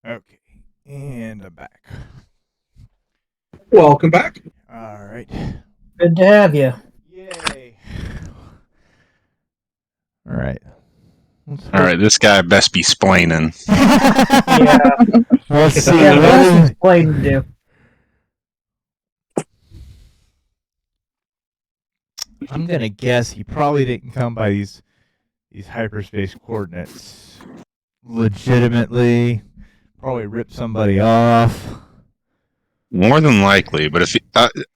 Okay, and I'm back. Welcome back. All right. Good to have you. Yay. All right. All right, this guy best be splaining. Yeah. Let's see. Yeah, what else what is Blaine do? I'm gonna guess he probably didn't come by these hyperspace coordinates legitimately. Probably ripped somebody off. More than likely, but if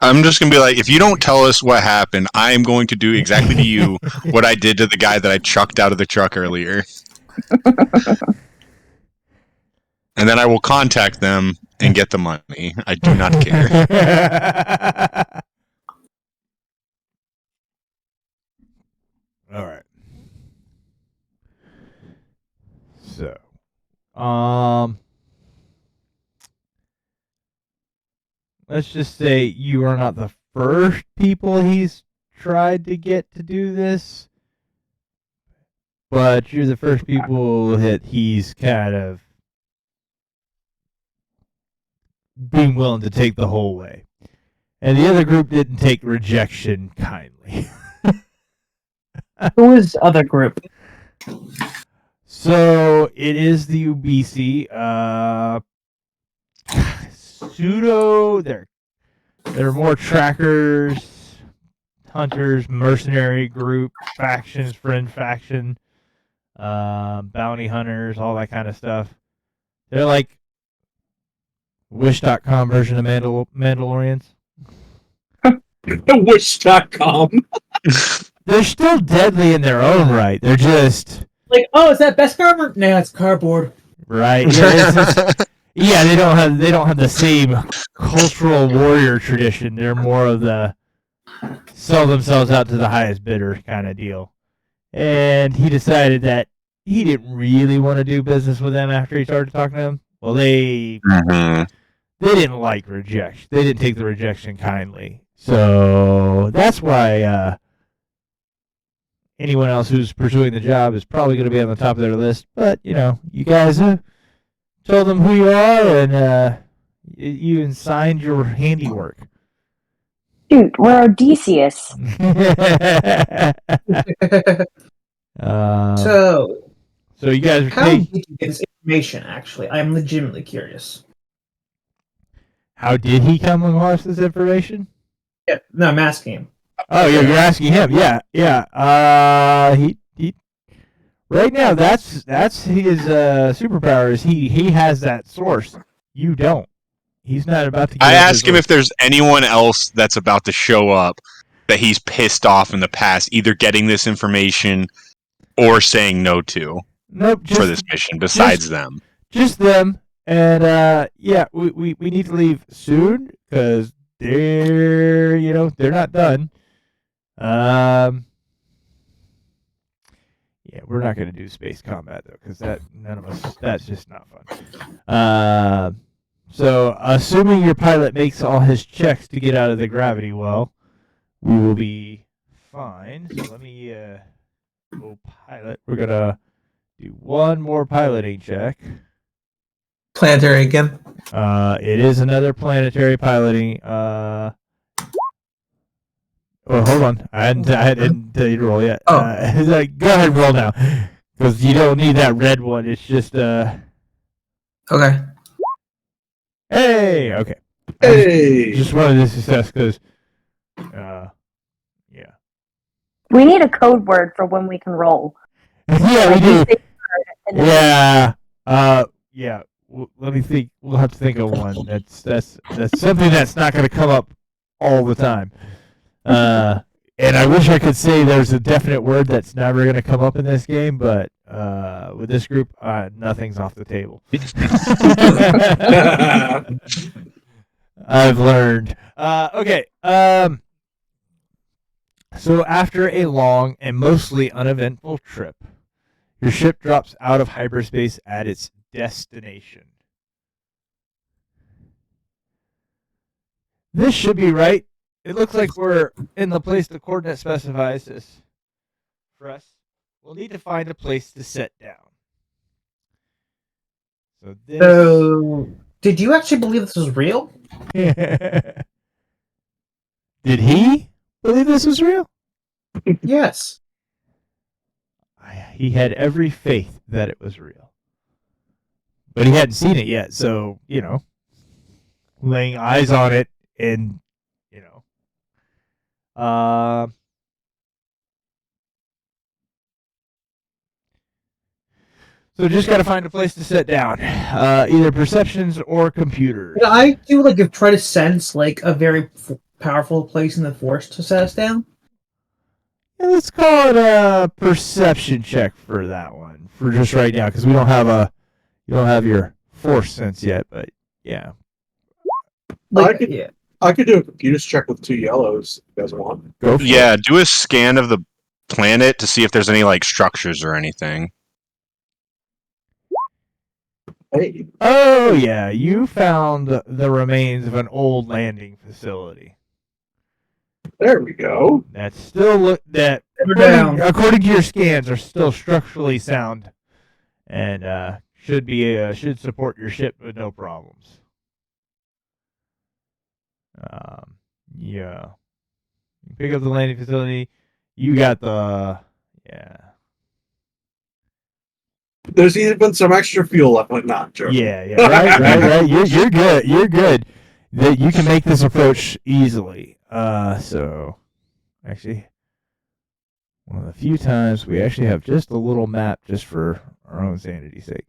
I'm just gonna be like, if you don't tell us what happened, I am going to do exactly to you what I did to the guy that I chucked out of the truck earlier, and then I will contact them and get the money. I do not care. All right. So, let's just say you are not the first people he's tried to get to do this, but you're the first people that he's kind of being willing to take the whole way. And the other group didn't take rejection kindly. Who is other group? So it is the UBC. Pseudo. They're more trackers, hunters, mercenary group, factions, friend faction, bounty hunters, all that kind of stuff. They're like Wish.com version of Mandalorians. Wish.com. They're still deadly in their own right. They're just Like, oh, is that best armor? Nah, it's cardboard. right. Yeah, they don't have the same cultural warrior tradition. They're more of the sell themselves out to the highest bidder kind of deal. And he decided that he didn't really want to do business with them after he started talking to them. Well, they didn't like rejection. They didn't take the rejection kindly. So that's why anyone else who's pursuing the job is probably going to be on the top of their list. But, you guys told them who you are, and you even signed your handiwork. Shoot, we're Odysseus. So you guys are how did you get this information, actually? I'm legitimately curious. How did he come across this information? Yeah, no, I'm asking him. Oh, you're asking him. Yeah. He right now that's his superpower. He has that source. You don't. He's not about to. I ask him if there's anyone else that's about to show up that he's pissed off in the past, either getting this information or saying no to. Nope. For this mission, besides them. Just them. And yeah, we need to leave soon because they're not done. Yeah, we're not going to do space combat though, because that's just not fun. So assuming your pilot makes all his checks to get out of the gravity well, we will be fine. So let me go pilot. We're gonna do one more piloting check. Planetary again. It is another planetary piloting. Oh, hold on. I didn't tell you to roll yet. Oh. Go ahead, roll now, because you don't need that red one. It's just Okay. Hey. Okay. Hey. Just wanted to success because. Yeah. We need a code word for when we can roll. Yeah, we do. And then- Yeah. Yeah. Let me think. We'll have to think of one. That's something that's not going to come up all the time. And I wish I could say there's a definite word that's never going to come up in this game, but with this group, nothing's off the table. I've learned. Okay. So after a long and mostly uneventful trip, your ship drops out of hyperspace at its destination. This should be right. It looks like we're in the place the coordinate specifies this for us. We'll need to find a place to set down. So this. So, did you actually believe this was real? Did he believe this was real? Yes. He had every faith that it was real. But he hadn't seen it yet, so, laying eyes on it and, so just got to find a place to sit down. Either perceptions or computers. Could I do try to sense a very powerful place in the force to set us down? Yeah, let's call it a perception check for that one, for just right now, because you don't have your force sense yet, but yeah. I could do a computer's check with 2 yellows if you guys want. Go for it. Yeah, do a scan of the planet to see if there's any structures or anything. Hey, Oh yeah, you found the remains of an old landing facility. there we go. That's still that We're down. according to your scans are still structurally sound, and should support your ship with no problems. Yeah. You pick up the landing facility. You got the There's even some extra fuel left. Like, not joking. Yeah, right. You're good. You're good. That you can make this approach easily. So actually, one of the few times we actually have just a little map just for our own sanity's sake.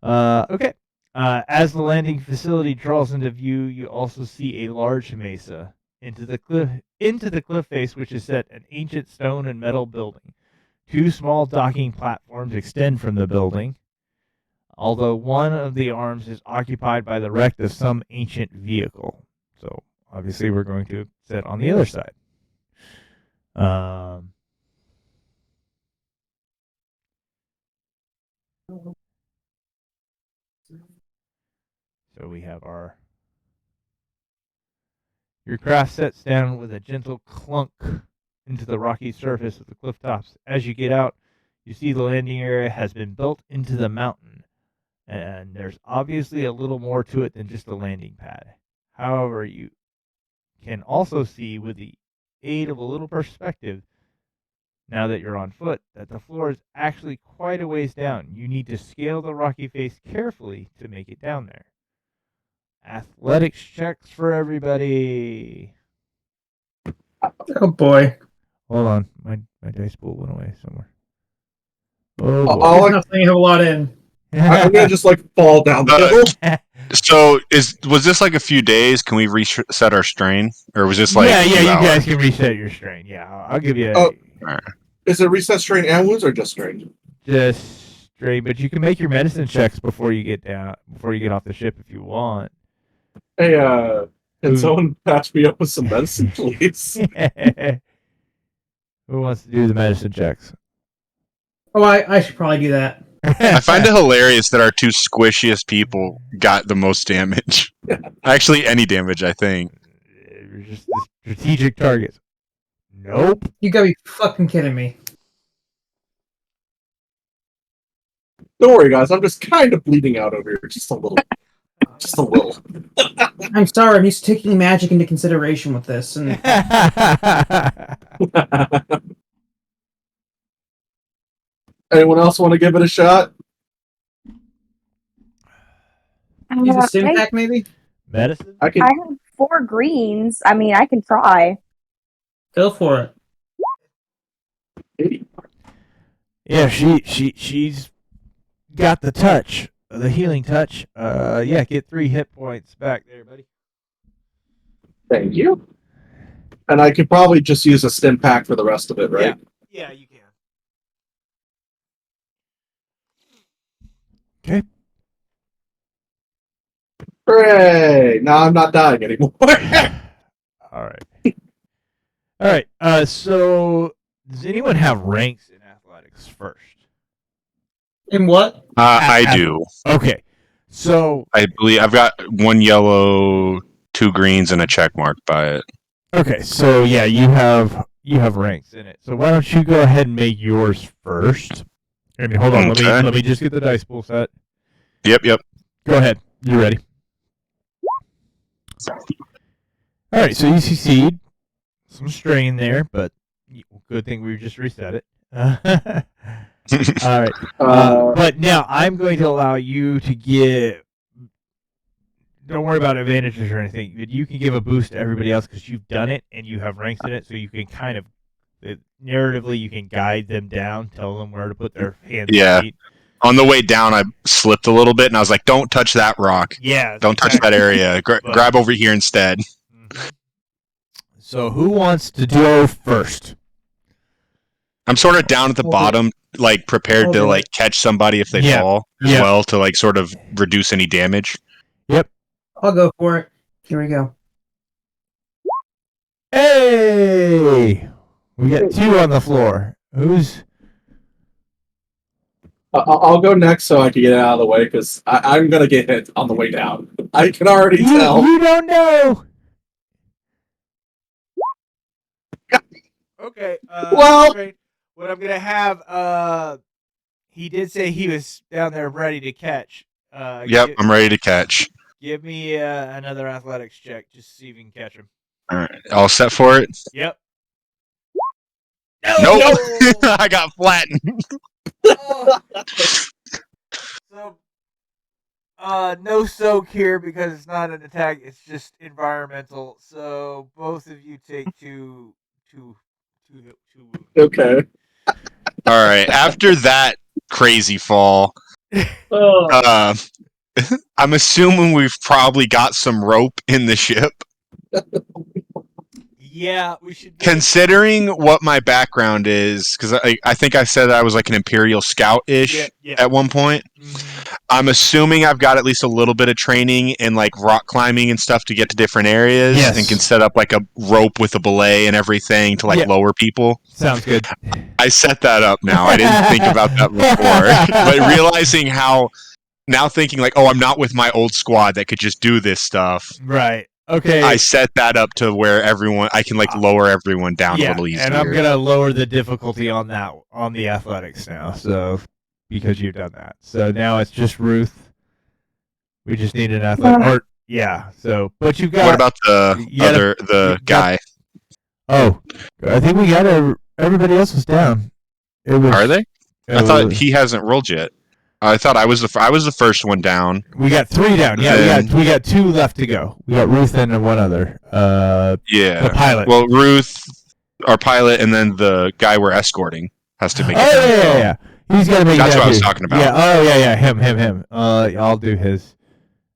Okay. As the landing facility draws into view, you also see a large mesa into the cliff face, which is set an ancient stone and metal building. 2 small docking platforms extend from the building, although one of the arms is occupied by the wreck of some ancient vehicle. So obviously we're going to sit on the other side. So we have your craft sets down with a gentle clunk into the rocky surface of the cliff tops. As you get out, you see the landing area has been built into the mountain, and there's obviously a little more to it than just a landing pad. However, you can also see with the aid of a little perspective, now that you're on foot, that the floor is actually quite a ways down. You need to scale the rocky face carefully to make it down there. Athletics checks for everybody. Oh boy. Hold on, my dice pool went away somewhere. Oh, I'll, There's nothing you have a lot in. I'm gonna just fall down the hill. So was this a few days? Can we reset our strain, or was this yeah, a few you hours? guys can reset your strain. Yeah, I'll give you Is it reset strain and wounds or just strain? just strain, but you can make your medicine checks before you get off the ship if you want. Hey, can someone patch me up with some medicine, please? Who wants to do the medicine checks? Oh, I should probably do that. I find it hilarious that our 2 squishiest people got the most damage. Actually, any damage, I think. You're just the strategic targets. Nope. You gotta be fucking kidding me. Don't worry, guys. I'm just kind of bleeding out over here, just a little. Just a little. I'm sorry, I'm used to taking magic into consideration with this, and Anyone else want to give it a shot? use a I sim pack maybe? Medicine? I can. have 4 greens. I mean, I can try. Go for it. Yeah, she's got the touch, the healing touch. Yeah, get 3 hit points back there, buddy. Thank you. And I could probably just use a stim pack for the rest of it, right? Yeah, you can. Okay. Hooray! Now I'm not dying anymore. All right. So does anyone have ranks in athletics first? In what? I do. Okay. So I believe I've got 1 yellow, 2 greens, and a check mark by it. okay, so yeah, you have ranks in it. So why don't you go ahead and make yours first? I mean, hold on. Okay. Let me just get the dice pool set. Yep. Go ahead. You're ready. All right, so you succeed. Some strain there, but good thing we just reset it. All right. But now I'm going to allow you to give. Don't worry about advantages or anything. But you can give a boost to everybody else because you've done it and you have ranks in it, so you can kind of narratively you can guide them down, tell them where to put their hands. Yeah. And feet. On the way down, I slipped a little bit, and I was like, "Don't touch that rock. Yeah. Don't touch that area. Grab over here instead." Mhm. So who wants to go first? I'm sort of down at the bottom, like prepared to like catch somebody if they fall as well to like sort of reduce any damage. Yep. I'll go for it. Here we go. Hey, we got 2 on the floor. Who's? I'll go next so I can get it out of the way because I'm gonna get hit on the way down. I can already You tell. don't know. Okay. Well- great. What I'm gonna have. He did say he was down there ready to catch. Yep, I'm ready to catch. Give me another athletics check just to see if you can catch him. All right, all set for it. Yep. Nope, I got flattened. So, no soak here because it's not an attack. It's just environmental. So both of you take two wounds. Okay. All right, after that crazy fall, I'm assuming we've probably got some rope in the ship. Yeah, we should. Considering what my background is, because I think I said I was like an Imperial Scout-ish at one point. Mm-hmm. I'm assuming I've got at least a little bit of training in like rock climbing and stuff to get to different areas, and can set up like a rope with a belay and everything to like lower people. Sounds good. I set that up now. I didn't think about that before, but realizing how now thinking like, oh, I'm not with my old squad that could just do this stuff. Right. Okay. I set that up to where I can like lower everyone down a little easier. And I'm gonna lower the difficulty on the athletics now. So because you've done that, so now it's just Ruth. We just need an athletic. So but you've got. What about the guy? Oh, I think we got everybody else was down. Are they? I thought he hasn't rolled yet. I thought I was the first one down. We got 3 down. Yeah, we got 2 left to go. We got Ruth and one other. The pilot. Well, Ruth, our pilot, and then the guy we're escorting has to make it. Yeah. He's got to make. That's what I was talking about. Yeah. Him. I'll do his.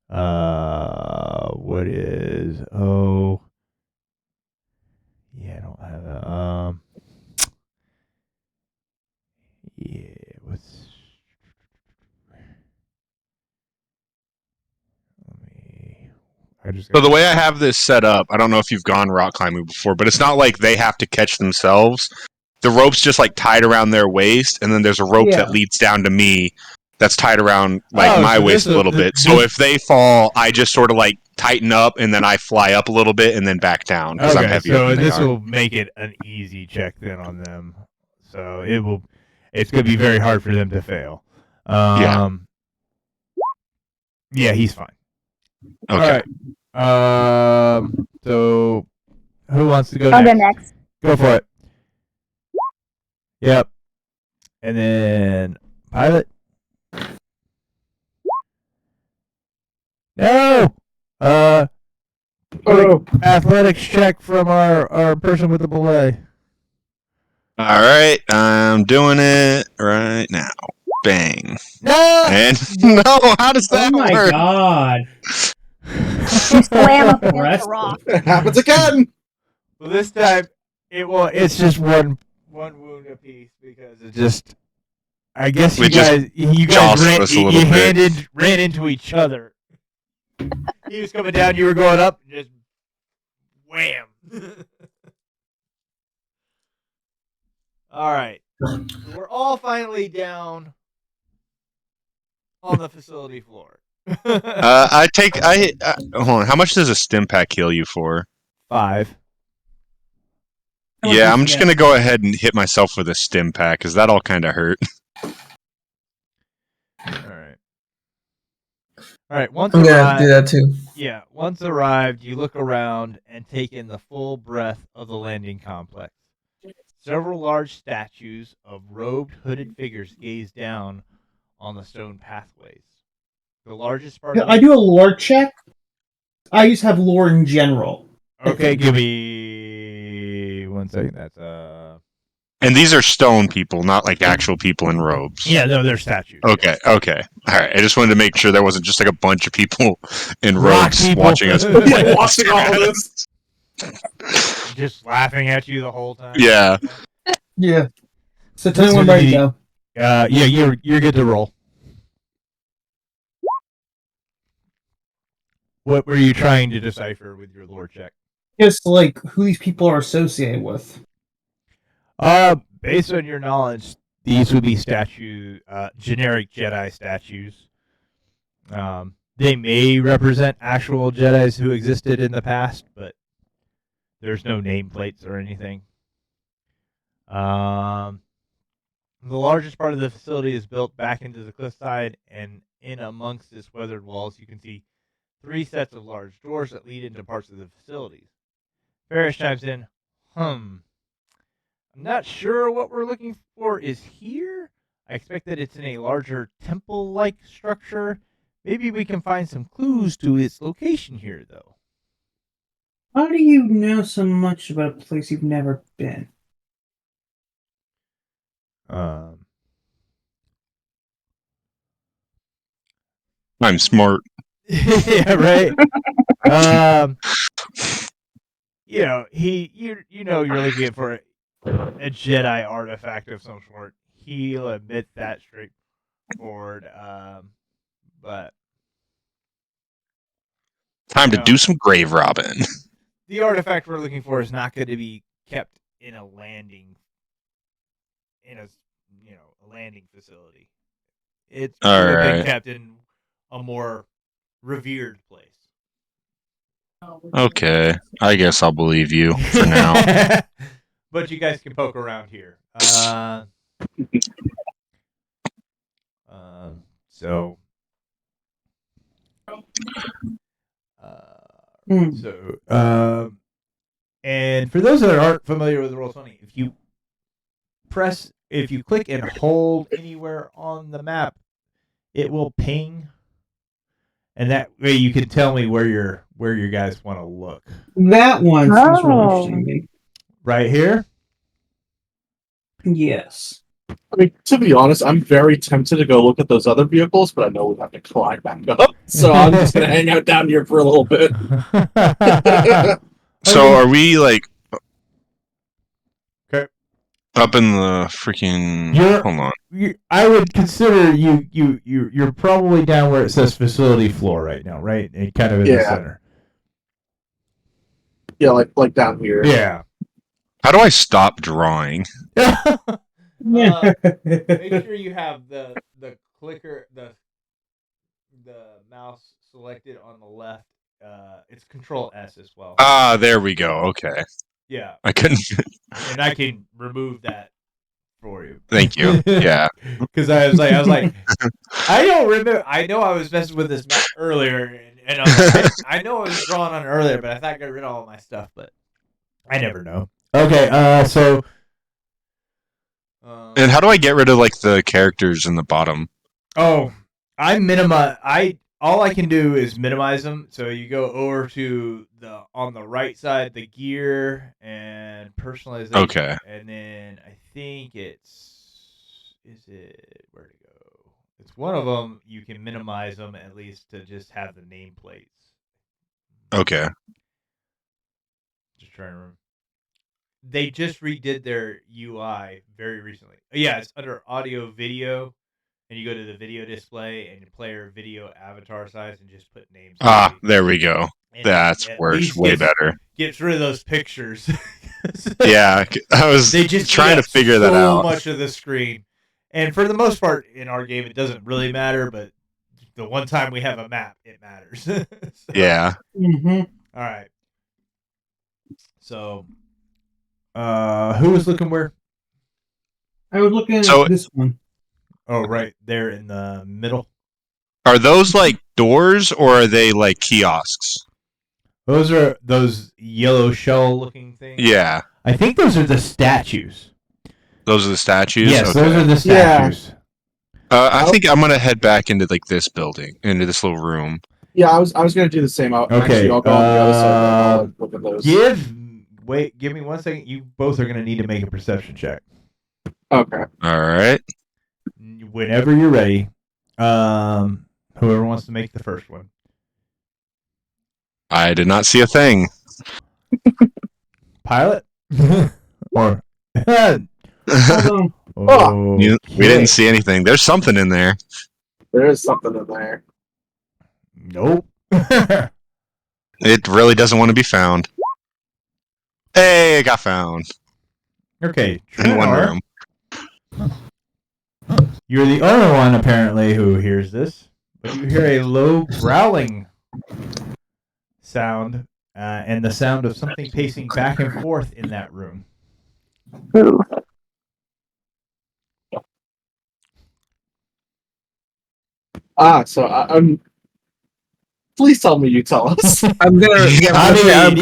What is? Oh. Yeah, I don't have a. Yeah. What's? So the way I have this set up, I don't know if you've gone rock climbing before, but it's not like they have to catch themselves. The rope's just like tied around their waist, and then there's a rope that leads down to me that's tied around like my waist a little bit. So if they fall, I just sort of like tighten up, and then I fly up a little bit and then back down because I'm heavier. So this will make it an easy check then on them. So it's going to be very hard for them to fail. Yeah, he's fine. Okay. All right. So who wants to go I'll next? go next. Go for it. Yep. And then pilot. No. Athletics check from our person with the belay. All right, I'm doing it right now. Bang. No. And no, how does that Oh my work? god. You slam up against the rock. It happens again. Well, this time it's just one wound apiece because it just. I guess you guys ran into each other. He was coming down, you were going up, and just wham. All right, so we're all finally down on the facility floor. Hold on. How much does a stim pack heal you for? 5. Yeah, I'm just gonna go ahead and hit myself with a stim pack because that all kind of hurt. All right. All right, once I'm gonna arrived, do that too. yeah, once arrived, you look around and take in the full breadth of the landing complex. Several large statues of robed, hooded figures gaze down on the stone pathways. The largest part of I do a lore check. I just have lore in general. Okay, give me 1 second. That's And these are stone people, not like actual people in robes. yeah, no, they're statues. Okay. Okay. All right. I just wanted to make sure there wasn't just like a bunch of people in Rock robes people. watching us. Yeah, watching all this. Just laughing at you the whole time. Yeah. Yeah. So tell me when I'm ready to go. Yeah, you're good to roll. What were you trying to decipher with your lore check? Just like who these people are associated with. Based on your knowledge, these would be generic Jedi statues. They may represent actual Jedis who existed in the past, but there's no nameplates or anything. The largest part of the facility is built back into the cliffside, and in amongst its weathered walls, you can see 3 sets of large doors that lead into parts of the facilities. Ferris chimes in, I'm not sure what we're looking for is here. I expect that it's in a larger temple-like structure. Maybe we can find some clues to its location here, though. How do you know so much about a place you've never been? I'm smart. Yeah, right. You're looking for a Jedi artifact of some sort. He'll admit that straightforward. But Time to do some grave robbing. the artifact we're looking for is not going to be kept in a landing facility. It's All been right. kept in a more revered place. Okay. I guess I'll believe you for now. But you guys can poke around here. So. And for those that aren't familiar with Roll20, if you click and hold anywhere on the map, it will ping, and that way you can tell me where you guys want to look. That one seems really interesting to me. Right here? Yes. I mean, to be honest, I'm very tempted to go look at those other vehicles, but I know we have to climb back up. So I'm just going to hang out down here for a little bit. So are we like Okay. up in the freaking? Hold on. I would consider you're probably down where it says facility floor right now, right? And kind of in the center. Yeah, like down here. Yeah. How do I stop drawing? Make sure you have the clicker, the mouse selected on the left. It's Control S as well. Ah, there we go. Okay. Yeah. I couldn't. And I can remove that for you. Thank you. Yeah. Because I was like, I don't remember. I know I was messing with this map earlier, and I know I was drawing on it earlier, but I thought I got rid of all my stuff, but I never know. Okay. So. And how do I get rid of like the characters in the bottom? Oh, all I can do is minimize them. So you go over to on the right side, the gear and personalization. Okay. And then I think where'd it go? It's one of them. You can minimize them at least to just have the nameplates. Okay. Just trying to remember. They just redid their UI very recently. Yeah, it's under audio video, and you go to the video display and you player video avatar size and just put names. Ah, there we go. And That's worse. Way better. Gets rid of those pictures. Yeah, I was trying to figure that out. So much of the screen, and for the most part in our game, it doesn't really matter. But the one time we have a map, it matters. So, yeah. Mm-hmm. All right. So. Who was looking where? I was looking at this one. Oh, right there in the middle. Are those like doors or are they like kiosks? Those are those yellow shell-looking things. Yeah, I think those are the statues. those are the statues. Yes, Okay. those are the Yeah. statues. I think I'm gonna head back into like this building, into this little room. Yeah, I was gonna do the same. Actually, I'll go on the other side. And look at those. Give me 1 second. You both are going to need to make a perception check. Okay. All right. Whenever you're ready. Whoever wants to make the first one. I did not see a thing. Pilot? Or We didn't see anything. There's something in there. There is something in there. Nope. It really doesn't want to be found. Hey, it got found Okay. in one Trinar, room. you're the only one apparently who hears this, but you hear a low growling sound and the sound of something pacing back and forth in that room. Ooh. So I'm. Please tell me you tell us. I'm I mean-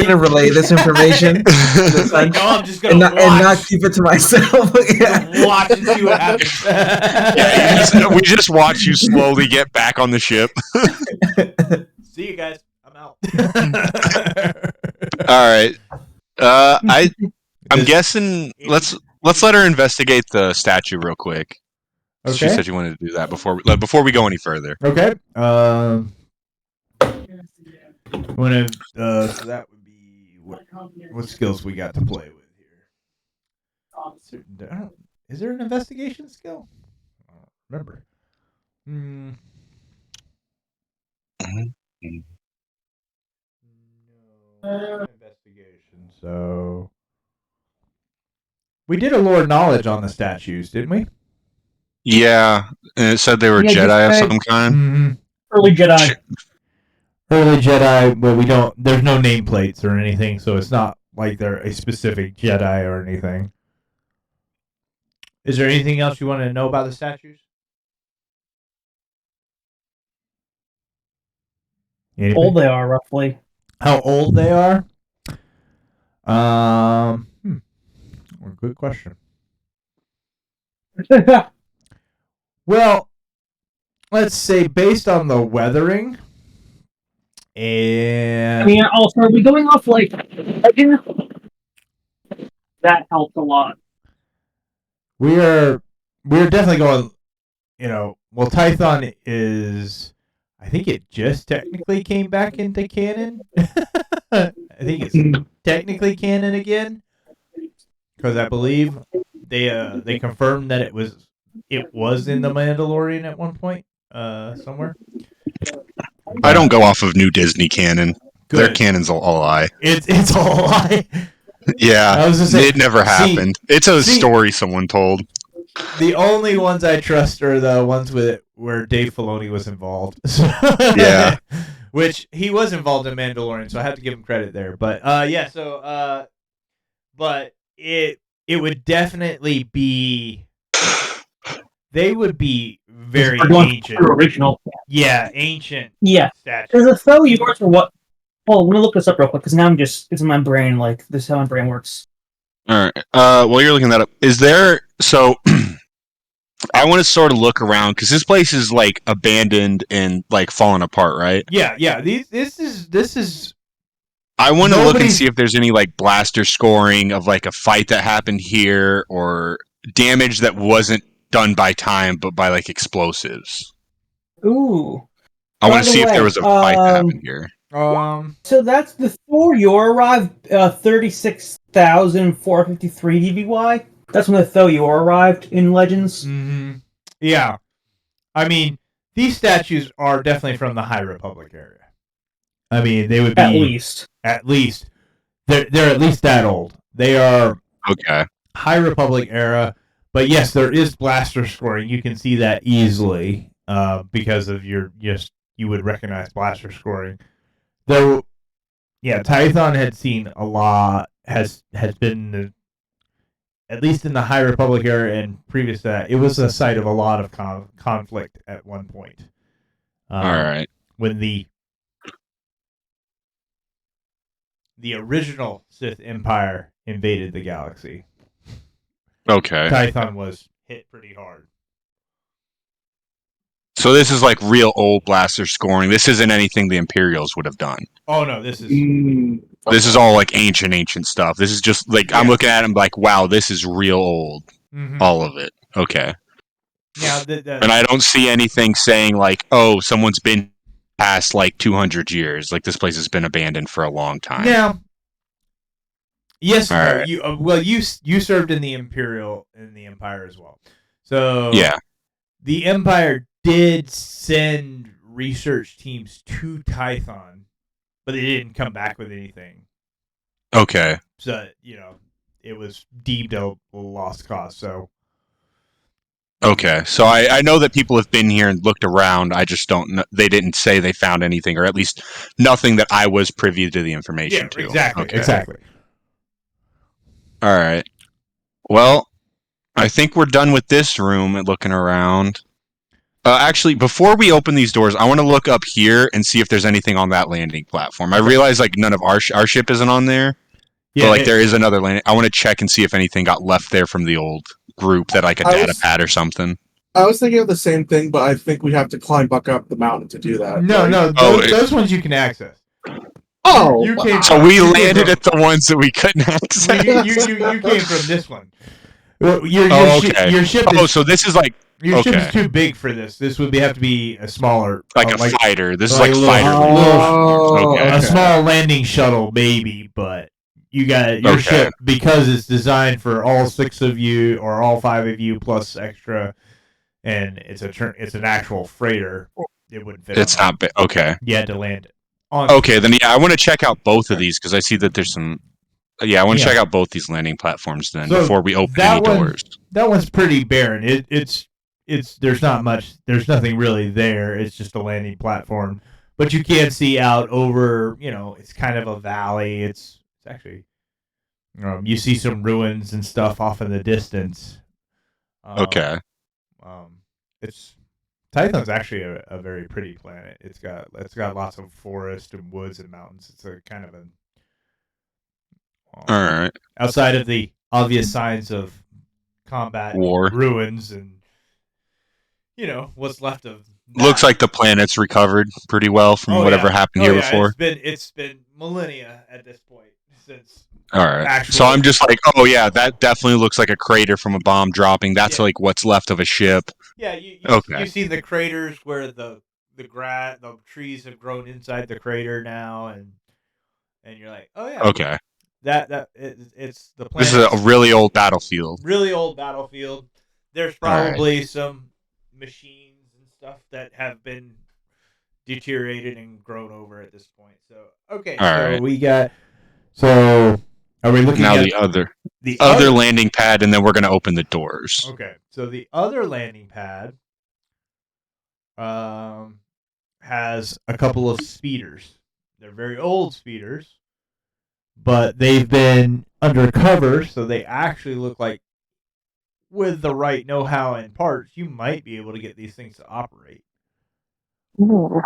gonna relay this information to the sun I'm just and not keep it to myself. Yeah. watch and see what happens. Yeah, we just watch you slowly get back on the ship. See you guys. I'm out. All right. I'm guessing. Let's let her investigate the statue real quick. She Okay. said she wanted to do that before we go any further. Okay. So that would be what skills we got to play with here. Is there an investigation skill? I don't remember. No investigation. So we did a lore knowledge on the statues, didn't we? Yeah, and it said they were Yeah, Jedi of just some kind. Mm-hmm. Early Jedi. Early Jedi, but we don't. There's no nameplates or anything, so it's not like they're a specific Jedi or anything. Is there anything else you want to know about the statues? Anything? Old they are, roughly. How old they are? Good question. Well, let's say based on the weathering, and I mean, also, are we going off like legend? That helps a lot. we're definitely going. Well, Tython is. I think it just technically came back into canon. I think it's technically canon again because I believe they confirmed that it was in the Mandalorian at one point somewhere. I don't go off of new Disney canon. Good. Their canon's a lie. It's all a lie. Yeah, I was just saying, it never happened. It's a story someone told. The only ones I trust are the ones where Dave Filoni was involved. Yeah. Which he was involved in Mandalorian, so I have to give him credit there. But but it would definitely be. They would be very ancient. Original. Yeah, ancient. Yeah. Statues. There's a though yours or what? Well, let me look this up real quick because now it's in my brain. Like this is how my brain works. All right. While you're looking that up, is there? So, I want to sort of look around because this place is like abandoned and like falling apart, right? Yeah. This is. I want to look and Nobody's- see if there's any like blaster scoring of like a fight that happened here or damage that wasn't done by time but by like explosives. Ooh. I By want to the see if there way, was a fight that happened here. So that's the Thor Yor arrived 36,453 DVY. That's when the Thor Yor arrived in Legends. Mm-hmm. Yeah, I mean these statues are definitely from the High Republic area. I mean they would be At least. they're at least that old. They are Okay. High Republic era, but yes, there is blaster scoring. You can see that easily because of you would recognize blaster scoring. Tython had seen a lot. Has been at least in the High Republic era and previous to that, it was a site of a lot of conflict at one point. All right. When the original Sith Empire invaded the galaxy, Okay. Tython was hit pretty hard. So this is like real old blaster scoring. This isn't anything the Imperials would have done. Oh no, this is This is all like ancient stuff. This is just like I'm Yeah. looking at him like, wow, this is real old. mhm. All of it. Okay. Now And I don't see anything saying like, oh, someone's been past like 200 years. Like this place has been abandoned for a long time. now, yes, All no, right. you served in the Empire as well. So Yeah. the Empire did send research teams to Tython, but they didn't come back with anything. Okay. So it was deemed a lost cause. So Okay. So I know that people have been here and looked around. I just don't know. They didn't say they found anything, or at least nothing that I was privy to the information to. exactly, Okay. exactly. All right. Well, I think we're done with this room and looking around. Actually, before we open these doors, I want to look up here and see if there's anything on that landing platform. I realize like none of our ship isn't on there, but like there is another landing. I want to check and see if anything got left there from the old group, that like a data pad or something. I was thinking of the same thing, but I think we have to climb back up the mountain to do that. No, right? no, those ones you can access. Oh, You came So from- we you came landed from- at the ones that we couldn't access. you came from this one. Well, your okay. your ship Oh, is so this is like your ship okay. is too big for this. This would have to be a smaller, like a fighter. This is like like a little- fighter. Oh, Okay. a small landing shuttle, maybe. But you got your Okay. ship, because it's designed for all 6 of you or all 5 of you plus extra, and it's an actual freighter. It wouldn't fit. It's on not big. Okay. that. You had to land it. On Okay, then yeah, I want to check out both of these because I see that there's some. Yeah, I want to Yeah. check out both these landing platforms then So before we open that any one- doors. That one's pretty barren. It's there's not much. There's nothing really there. It's just a landing platform. But you can see out over. It's kind of a valley. It's actually. You see some ruins and stuff off in the distance. Okay. It's Tython's actually a very pretty planet. It's got lots of forest and woods and mountains. It's a kind of a All right. outside of the obvious signs of combat, War. ruins, and what's left of. Looks that. like the planet's recovered pretty well from Oh, whatever yeah. happened Oh, here yeah, before. It's been millennia at this point since. All right. actual- So I'm just like, oh yeah, that definitely looks like a crater from a bomb dropping. That's Yeah. like what's left of a ship. Yeah, you Okay. see the craters where the trees have grown inside the crater now, and you're like, oh yeah, Okay. it's the This planet. is a really old battlefield. really old battlefield. There's probably some machines and stuff that have been deteriorated and grown over at this point. So okay, All so right. we got. So are we looking Now at the other the other landing pad, and then we're gonna open the doors. Okay, so the other landing pad has a couple of speeders. They're very old speeders, but they've been undercover, so they actually look like, with the right know-how and parts, you might be able to get these things to operate. Ooh.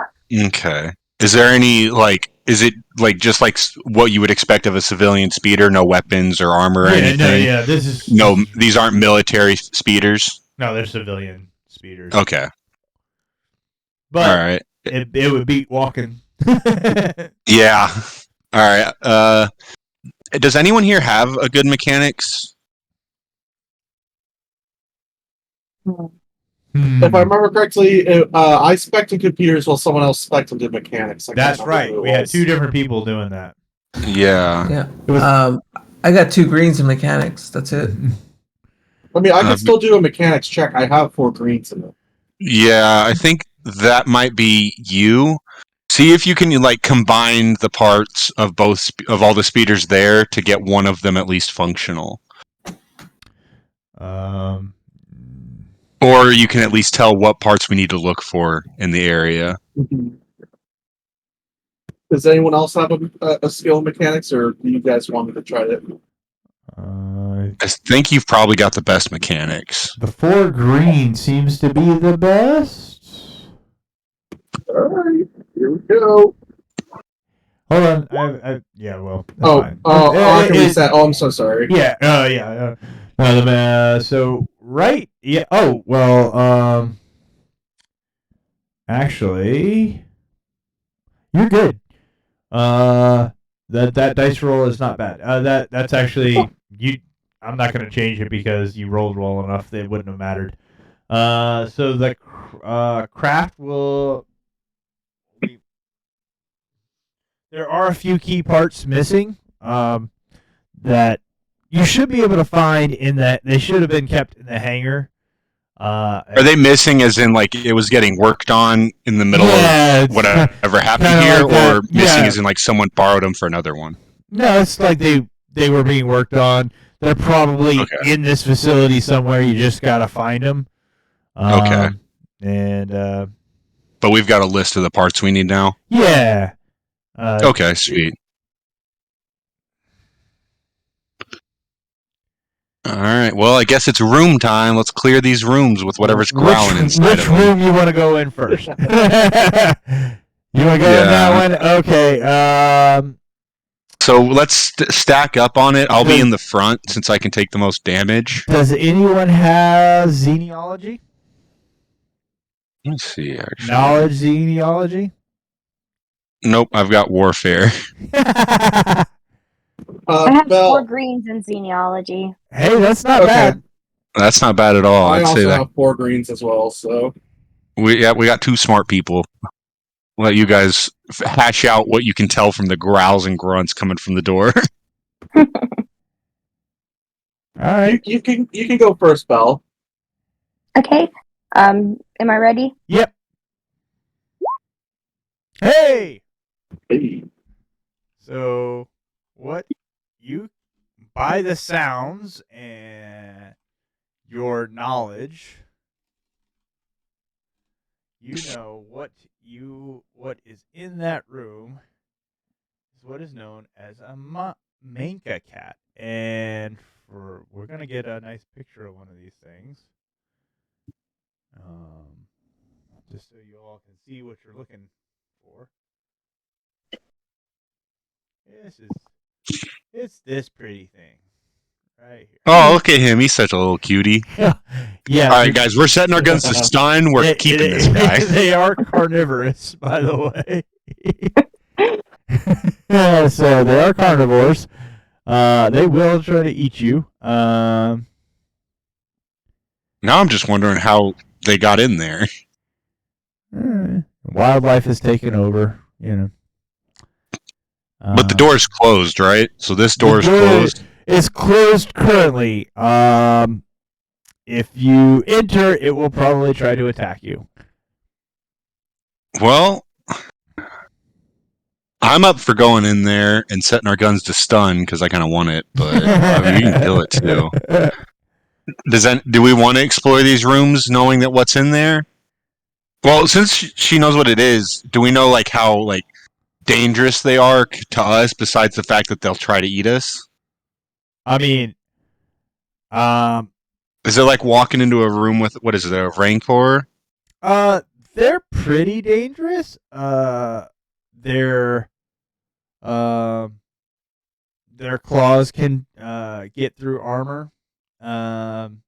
Okay. Is there any like? Is it like just like what you would expect of a civilian speeder? No weapons or armor or anything? This is No, these aren't military speeders. no, they're civilian speeders. Okay. But All right. it would beat walking. Yeah. All right. Does anyone here have a good mechanics? If I remember correctly, I spec'd in computers while someone else spec'd into mechanics. I can't That's remember right. who it We had was. 2 different people doing that. Yeah. Yeah. It was- I got 2 greens in mechanics. That's it. I mean, I can Um, still do a mechanics check. I have 4 greens in it. Yeah, I think that might be you. See if you can like combine the parts of of all the speeders there to get one of them at least functional. Or you can at least tell what parts we need to look for in the area. Does anyone else have a skill in mechanics, or do you guys want me to try it? I think you've probably got the best mechanics. The 4 green seems to be the best. Alright, here we go. Hold on. Yeah, well, that's Oh, fine. I can It- reset. Oh, I'm so sorry. Yeah. Yeah. So right. Yeah. Oh well. Actually, you're good. That dice roll is not bad. That's actually you. I'm not going to change it because you rolled well enough that it wouldn't have mattered. So the craft will. There are a few key parts missing. That you should be able to find in that they should have been kept in the hangar. Are they missing as in like it was getting worked on in the middle Yeah, of it's whatever happened kinda here, like that. or missing Yeah. as in like someone borrowed them for another one? No, it's like they were being worked on. They're probably Okay. in this facility somewhere. You just gotta find them. Okay. And But we've got a list of the parts we need now. yeah. Okay, sweet. All right. Well, I guess it's room time. Let's clear these rooms with whatever's growling inside Which of them. room you want to go in first? You want to go in that one? Okay. So let's stack up on it. I'll be in the front since I can take the most damage. Does anyone have xenology? Let's see. Actually, Knowledge xenology? nope. I've got warfare. I have 4 Bell, greens in xenology. Hey, that's not Okay. bad. That's not bad at all. I I'd say also that have 4 greens as well, so. we got 2 smart people. Let you guys hash out what you can tell from the growls and grunts coming from the door. All right. You can go first, Bell. Okay. Am I ready? Yep. Hey. Hey. So, what you by the sounds and your knowledge, you know what is in that room is what is known as a Manka cat, and we're gonna get a nice picture of one of these things, just so you all can see what you're looking for. It's this pretty thing right here. Oh, look at him. He's such a little cutie. Yeah. All right, guys, we're setting our guns to stun. We're keeping this guy. They are carnivorous, by the way. So they are carnivores. They will try to eat you. Now I'm just wondering how they got in there. Wildlife has taken over, you know. But the door's closed, right? So this door's closed. It's closed currently. If you enter, it will probably try to attack you. Well, I'm up for going in there and setting our guns to stun because I kind of want it, but I mean, you can kill it too. Do we want to explore these rooms knowing that what's in there? Well, since she knows what it is, do we know like how like dangerous they are to us besides the fact that they'll try to eat us? I mean, is it like walking into a room with what is it, a rancor? They're pretty dangerous. Their claws can get through armor. And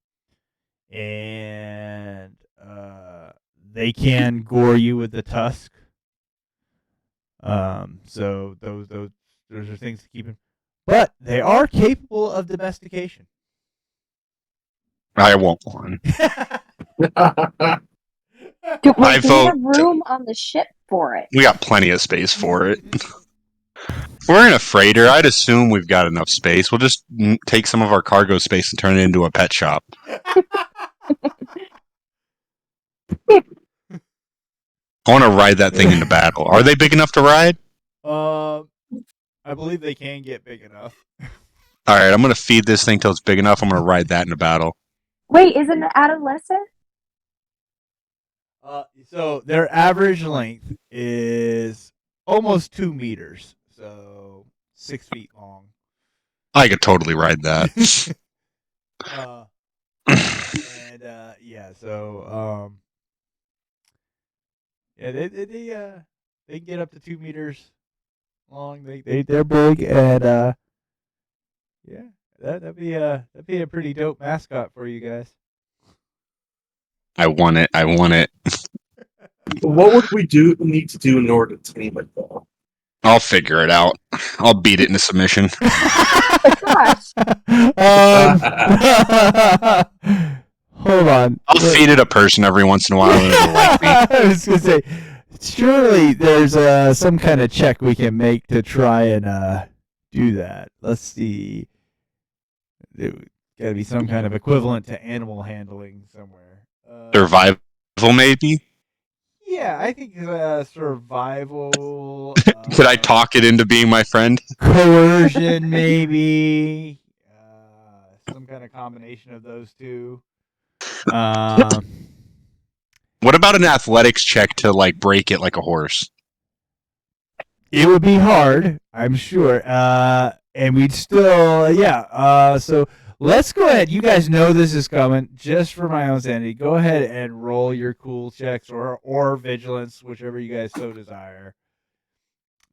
they can gore you with the tusk. So those are things to keep in. But they are capable of domestication. I want one. Do we I need vote- a room on the ship for it? We got plenty of space for it. If we're in a freighter, I'd assume we've got enough space. We'll just take some of our cargo space and turn it into a pet shop. I want to ride that thing into battle. Are they big enough to ride? I believe they can get big enough. All right, I'm going to feed this thing till it's big enough. I'm going to ride that into battle. Wait, isn't it adolescent? So their average length is almost 2 meters, so 6 feet long. I could totally ride that. And yeah, so Yeah, they can get up to 2 meters long. They're big, and yeah, that'd be a pretty dope mascot for you guys. I want it. I want it. What would we need to do in order to tame it though? I'll figure it out. I'll beat it into submission. Gosh. Hold on. I'll feed it a person every once in a while and it'll like me. I was gonna say, surely there's some kind of check we can make to try and do that. Let's see. There got to be some kind of equivalent to animal handling somewhere. Survival, maybe? Yeah, I think survival. Could I talk it into being my friend? Coercion, maybe. Some kind of combination of those two. What about an athletics check to like break it like a horse? It would be hard, I'm sure. And we'd still, yeah. So let's go ahead. You guys know this is coming. Just for my own sanity, go ahead and roll your cool checks or vigilance, whichever you guys so desire.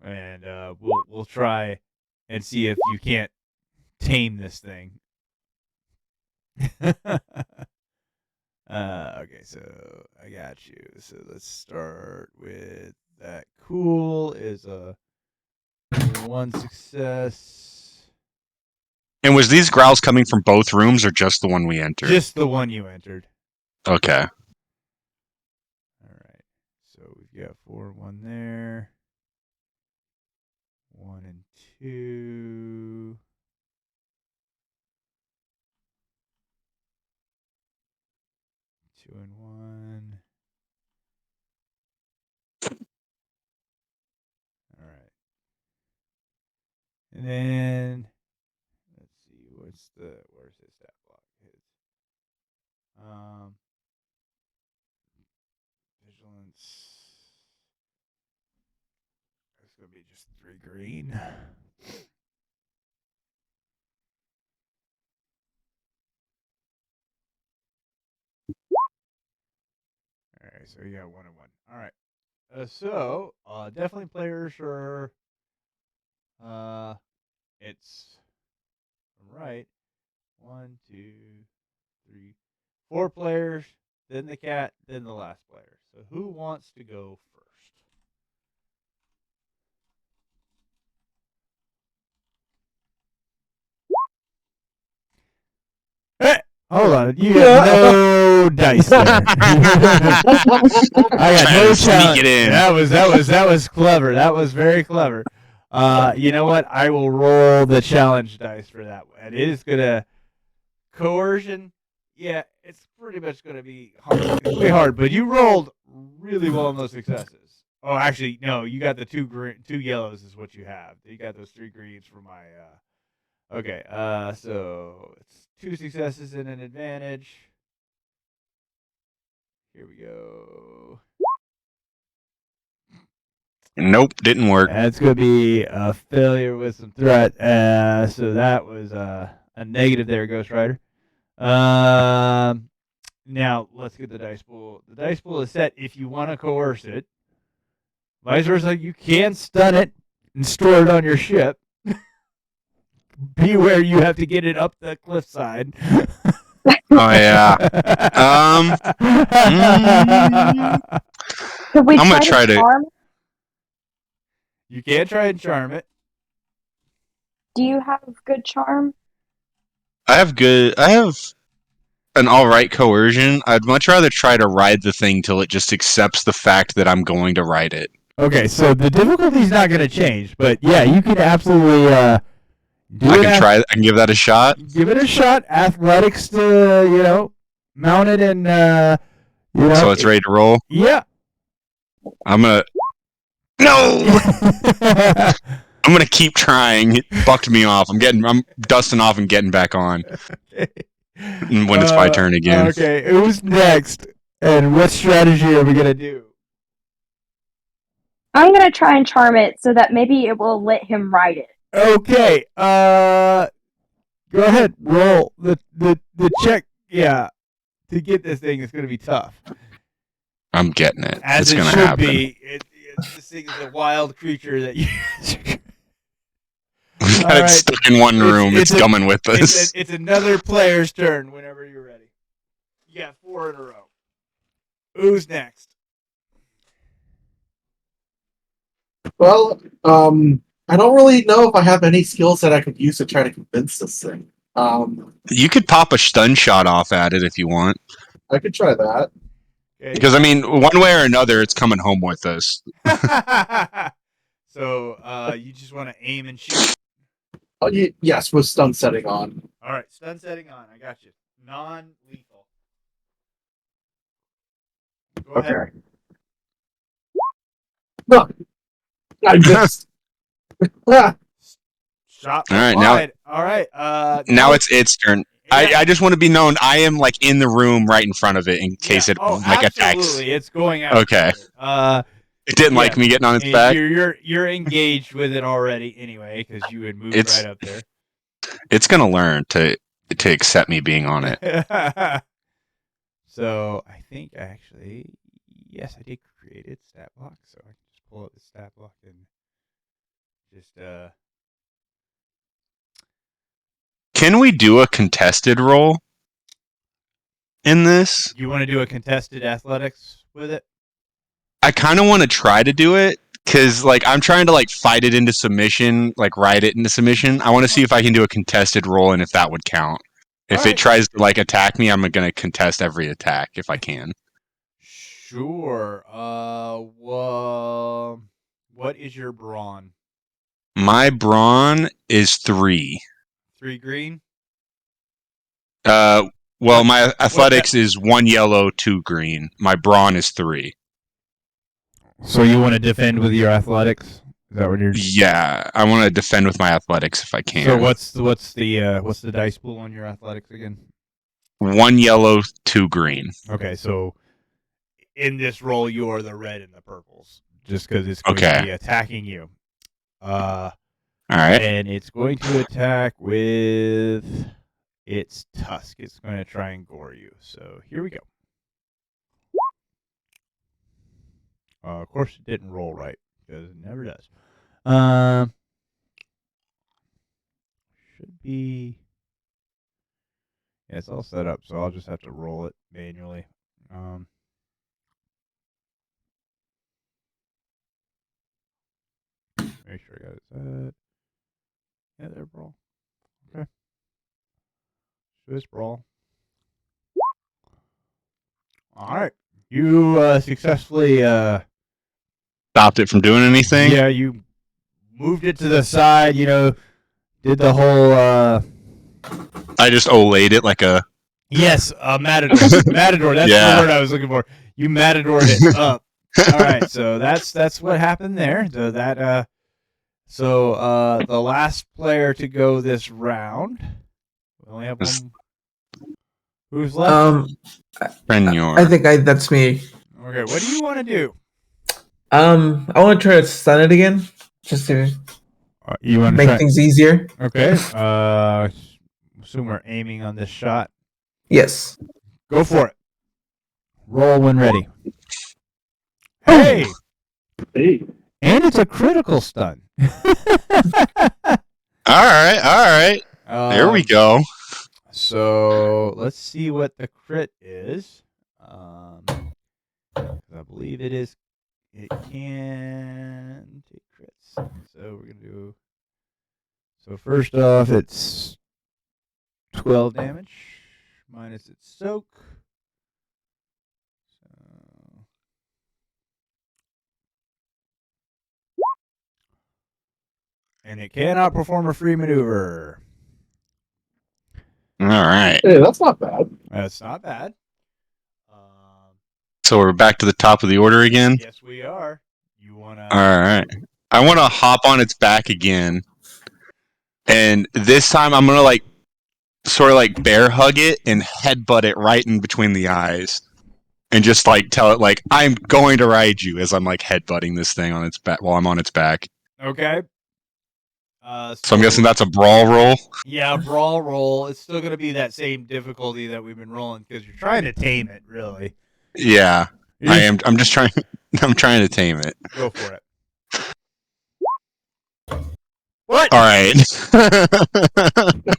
And we'll try and see if you can't tame this thing. Okay, so I got you. So let's start with that. Cool is a 1 success. And was these growls coming from both rooms or just the one we entered? Just the one you entered. Okay. All right. So we've got 4 and 1 there. 1 and 2. 2 and 1. All right. And then let's see, where's his stat block? Vigilance. It's gonna be just 3 green. All right, so you got 1 and 1. All right. So definitely players are. It's right. 1, 2, 3, 4 players, then the cat, then the last player. So who wants to go first? Hey, hold on, you got no dice there. I got no Sneak challenge. it in. That was clever. That was very clever. You know what? I will roll the challenge dice for that one. It is gonna coercion. Yeah, it's pretty much gonna be hard. It's gonna be hard, but you rolled really well on those successes. Oh, actually, no. You got the 2 yellows is what you have. You got those 3 greens for my. Okay. So it's 2 successes and an advantage. Here we go. Nope, didn't work. That's going to be a failure with some threat. So that was a negative there, Ghost Rider. Now, let's get the dice pool. The dice pool is set if you want to coerce it. Vice versa, you can stun it and store it on your ship. Beware, you have to get it up the cliffside. Oh yeah. Could we I'm gonna try to charm? You can try and charm it. Do you have good charm? I have an alright coercion. I'd much rather try to ride the thing till it just accepts the fact that I'm going to ride it. Okay, so the difficulty's not going to change, but yeah, you can absolutely I can give that a shot. Give it a shot. Athletics to mount it and So it's ready to roll. Yeah. I'm gonna I'm gonna keep trying. It bucked me off. I'm dusting off and getting back on. Okay. When it's my turn again. Okay, who's next? And what strategy are we gonna do? I'm gonna try and charm it so that maybe it will let him ride it. Okay. Go ahead. Roll the check. Yeah. To get this thing is gonna be tough. I'm getting it. As It's it gonna should happen. be. This thing is a wild creature that you. We've got All it right. stuck in one room. It's coming with us. It's another player's turn whenever you're ready. You got 4 in a row. Who's next? Well, I don't really know if I have any skills that I could use to try to convince this thing. You could pop a stun shot off at it if you want. I could try that. Okay. Because, I mean, one way or another, it's coming home with us. So you just want to aim and shoot. Oh, yes, with stun setting on. All right, stun setting on. I got you. Non-lethal. Go ahead. Okay. No, I missed. Shot. All right, now- wide. All right. Now it's its turn. yeah. I just want to be known. I am like in the room right in front of it in case it like attacks. Absolutely, it's going out. Okay. It didn't like me getting on its back. You're engaged with it already anyway because you had moved right up there. It's gonna learn to accept me being on it. So I think actually, yes, I did create its stat block, so I can just pull up the stat block and just Can we do a contested roll in this? You want to do a contested athletics with it? I kind of want to try to do it because, like, I'm trying to like fight it into submission, like ride it into submission. I want to see if I can do a contested roll and if that would count. If Alright. it tries to like attack me, I'm gonna contest every attack if I can. Sure. Well, what is your brawn? My brawn is 3. 3 green. Well, my athletics is 1 yellow, 2 green. My brawn is 3. So you want to defend with your athletics? Is that what you're? Yeah, I want to defend with my athletics if I can. So what's the dice pool on your athletics again? 1 yellow, 2 green. Okay, so in this roll, you are the red and the purples, just because it's going Okay. to be attacking you. All right. And it's going to attack with its tusk. It's going to try and gore you. So here we go. Of course, it didn't roll right because it never does. Should be. Yeah, it's all set up, so I'll just have to roll it manually. Make sure I got it set. Yeah, there, brawl. Okay. Swiss brawl. All right. You successfully. Stopped it from doing anything? Yeah, you moved it to the side. You know, did the whole. I just olayed it like a... Yes, matador. Matador. That's Yeah. the word I was looking for. You matadored it up. All right, so that's what happened there. So that the last player to go this round. We only have one. Who's left? Frenyor. I think that's me. Okay, what do you want to do? I want to try to stun it again, just to You want make things easier. Okay. Assume we're aiming on this shot. Yes. Go for it. Roll when ready. Hey, Hey, and it's a critical stun. All right. There we go. So let's see what the crit is. I believe it is. It can take crits. So we're gonna do. So first off, it's 12 damage minus its soak. So. And it cannot perform a free maneuver. All right. hey, that's not bad. That's not bad. So we're back to the top of the order again? Yes, we are. You wanna? All right. I want to hop on its back again. And this time I'm going to like sort of like bear hug it and headbutt it right in between the eyes. And just like tell it like I'm going to ride you as I'm like headbutting this thing on its back while I'm on its back. Okay. So I'm guessing that's a brawl roll. Yeah, brawl roll. It's still going to be that same difficulty that we've been rolling because you're trying to tame it, really. Yeah. I am. I'm just trying. I'm trying to tame it. Go for it. What? All right.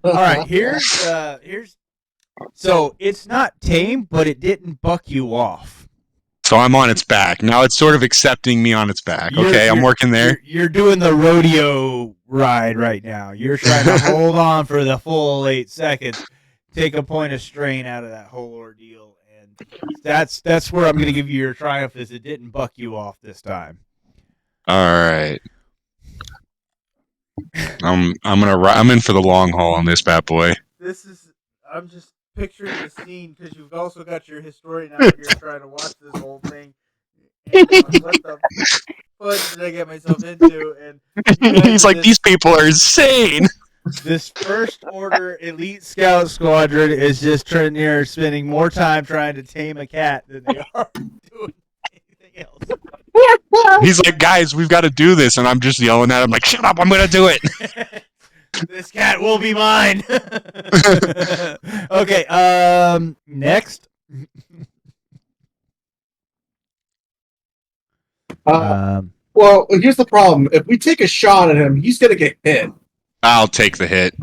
All right. Here's. So it's not tame, but it didn't buck you off. So I'm on its back now. It's sort of accepting me on its back. Okay, I'm working there. You're doing the rodeo ride right now. You're trying to hold on for the full 8 seconds. Take a point of strain out of that whole ordeal, and that's where I'm going to give you your triumph. Is it didn't buck you off this time? All right. I'm in for the long haul on this bad boy. I'm just picturing the scene because you've also got your historian out here trying to watch this whole thing. And what the fuck did I get myself into? And He's like, these people are insane. This first order elite scout squadron is just spending more time trying to tame a cat than they are doing anything else. He's like, guys, we've got to do this, and I'm just yelling at him like, shut up, I'm gonna do it. This cat will be mine. Okay, next. Well, here's the problem. If we take a shot at him, he's gonna get hit. I'll take the hit.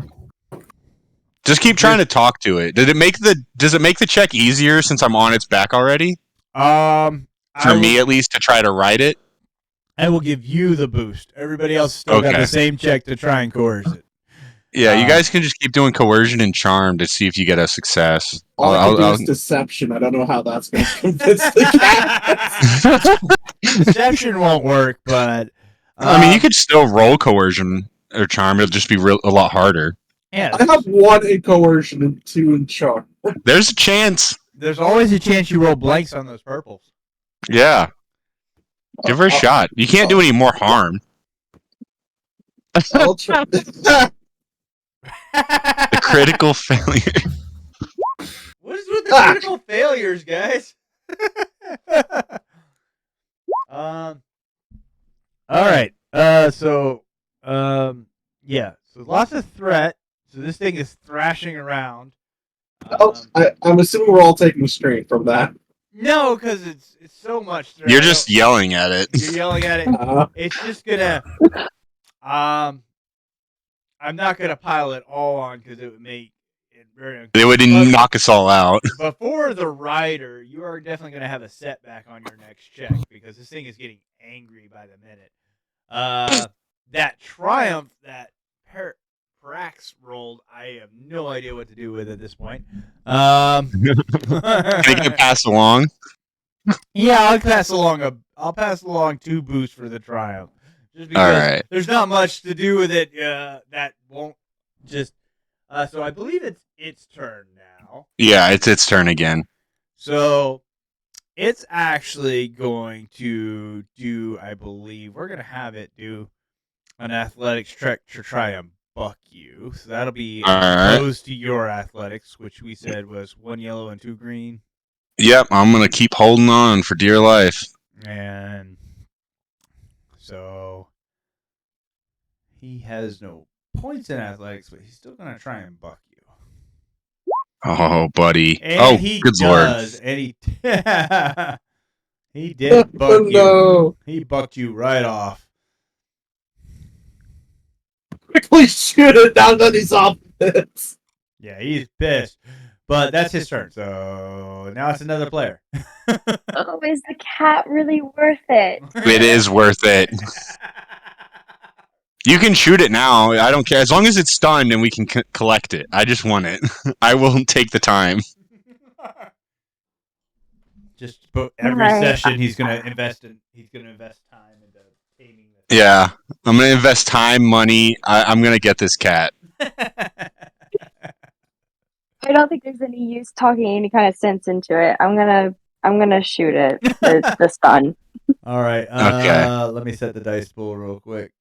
Just keep trying to talk to it. Does it make the check easier since I'm on its back already? For me at least to try to ride it. I will give you the boost. Everybody else still got the same check to try and coerce it. Yeah, you guys can just keep doing coercion and charm to see if you get a success. All I can do is deception. I don't know how that's going to convince the cat. Deception won't work, but I mean, you could still roll coercion or charm. It'll just be a lot harder. Yeah, I have 1 in coercion and 2 in charm. There's a chance. There's always a chance you roll blanks on those purples. Yeah. Give her a shot. You can't do any more harm. I'll try. The critical failure. What is with the critical failures, guys? All right. Yeah. So lots of threat. So this thing is thrashing around. I'm assuming we're all taking strain from that. No, because it's so much threat. You're just yelling at it. You're yelling at it. It's just gonna. I'm not gonna pile it all on because it would make it very. It would knock us all out. Before the rider, you are definitely gonna have a setback on your next check because this thing is getting angry by the minute. That triumph that Prax rolled, I have no idea what to do with at this point. Can it pass along? Yeah, I'll pass along 2 boosts for the triumph. Just because there's not much to do with it that won't just so I believe it's its turn now. Yeah, it's its turn again. So it's actually going to do, I believe, we're going to have it do an athletics check to try and buck you. So that'll be opposed to your athletics, which we said was 1 yellow and 2 green. Yep, I'm going to keep holding on for dear life. And so he has no points in athletics, but he's still going to try and buck you. Oh, buddy. And good lord. And he did buck you. No. He bucked you right off. Quickly shoot it down that he's off this. Yeah, he's pissed. But that's his turn. So now it's another player. Oh, is the cat really worth it? It is worth it. You can shoot it now. I don't care. As long as it's stunned and we can collect it. I just want it. I will take the time. Just every session he's gonna invest time into taming this. Yeah. I'm gonna invest time, money. I'm gonna get this cat. I don't think there's any use talking any kind of sense into it. I'm gonna shoot it. The stun. All right. Okay. Let me set the dice pool real quick.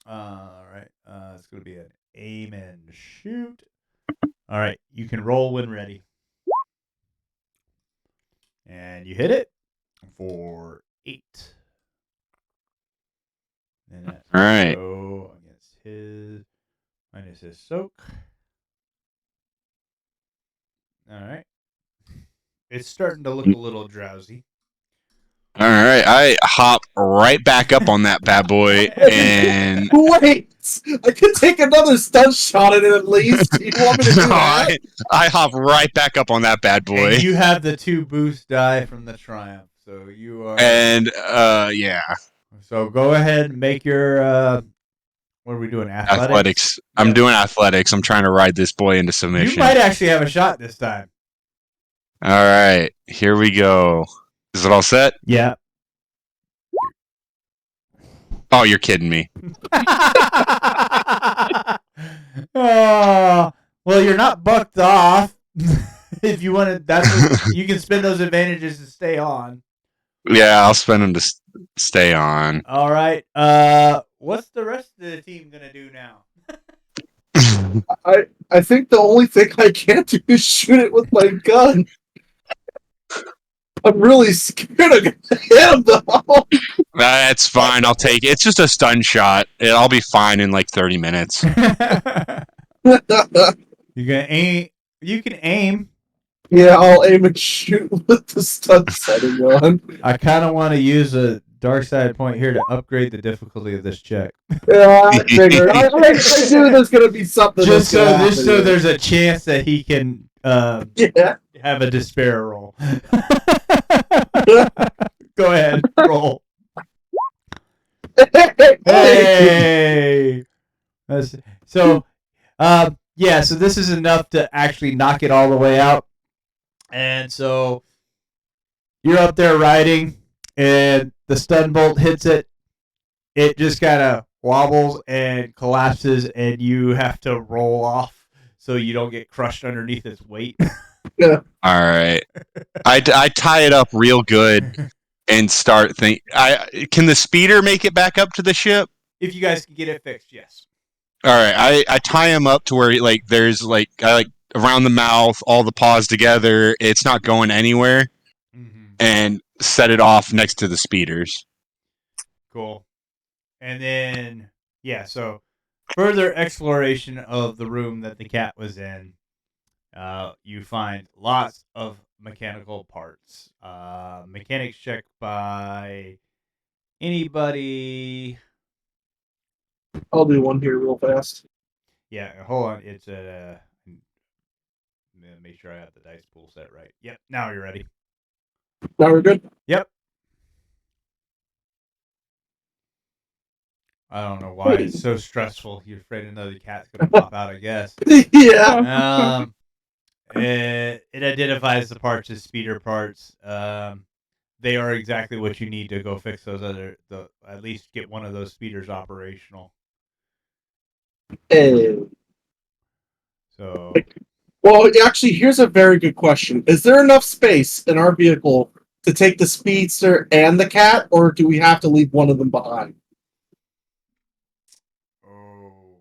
All right. It's gonna be an aim and shoot. All right. You can roll when ready. And you hit it for 8. And that's all right. go against his minus his soak. All right. It's starting to look a little drowsy. All right, I hop right back up on that bad boy, and Wait! I could take another stun shot at it at least. You want me to do No, that? I hop right back up on that bad boy, And you have the 2 boost die from the Triumph, so you are. and yeah, So go ahead and make your. What are we doing? athletics. I'm Yeah. doing athletics. I'm trying to ride this boy into submission. You might actually have a shot this time. All right, here we go. Is it all set? Yeah. Oh, you're kidding me. Oh, well, you're not bucked off. If you want to, you can spend those advantages to stay on. Yeah, I'll spend them to stay on. All right. What's the rest of the team gonna do now? I think the only thing I can't do is shoot it with my gun. I'm really scared I'm gonna hit him though. That's fine. I'll take it. It's just a stun shot. I'll be fine in like 30 minutes. You can aim. You can aim. Yeah, I'll aim and shoot with the stun setting on. I kind of want to use a dark side point here to upgrade the difficulty of this check. Yeah, I figured. I knew there's gonna be something. Just that's gonna so happen. there's a chance that he can Yeah. have a despair roll. Go ahead, roll. Hey. So this is enough to actually knock it all the way out. And so you're up there riding, and the stun bolt hits it. It just kind of wobbles and collapses, and you have to roll off so you don't get crushed underneath its weight. All right. I tie it up real good and start think. Can the speeder make it back up to the ship? If you guys can get it fixed, yes. All right. I tie him up to where like there's like around the mouth, all the paws together. It's not going anywhere, and set it off next to the speeders. Cool. And then so further exploration of the room that the cat was in. You find lots of mechanical parts. Mechanics check by anybody. I'll do one here real fast. Yeah, hold on. It's make sure I have the dice pool set right. Yep, now you're ready. Now we're good. Yep. I don't know why it's so stressful. You're afraid another cat's gonna pop out, I guess. Yeah. It identifies the parts as speeder parts. They are exactly what you need to go fix those at least get one of those speeders operational. So, Well, actually, here's a very good question. Is there enough space in our vehicle to take the speedster and the cat, or do we have to leave one of them behind? So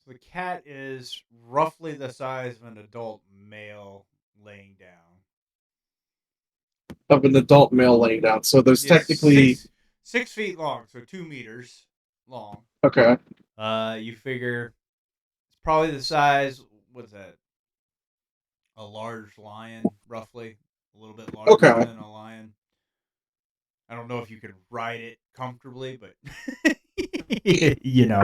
the cat is roughly the size of an adult male laying down. Of an adult male laying down. So there's technically 6 feet long, so 2 meters long. Okay. You figure it's probably the size. What's that? A large lion, roughly, a little bit larger than a lion. I don't know if you could ride it comfortably, but you know,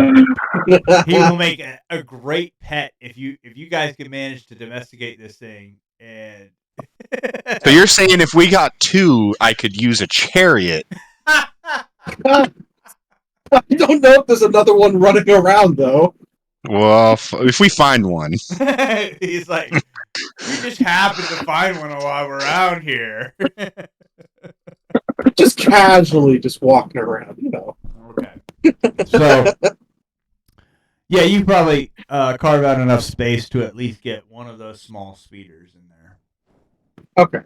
he will make a great pet if you guys can manage to domesticate this thing. And so you're saying if we got 2, I could use a chariot? I don't know if there's another one running around though. Well, if we find one. He's like, we just happened to find one while we're out here. Just casually just walking around, you know. Okay. So, yeah, you probably carve out enough space to at least get one of those small speeders in there. Okay.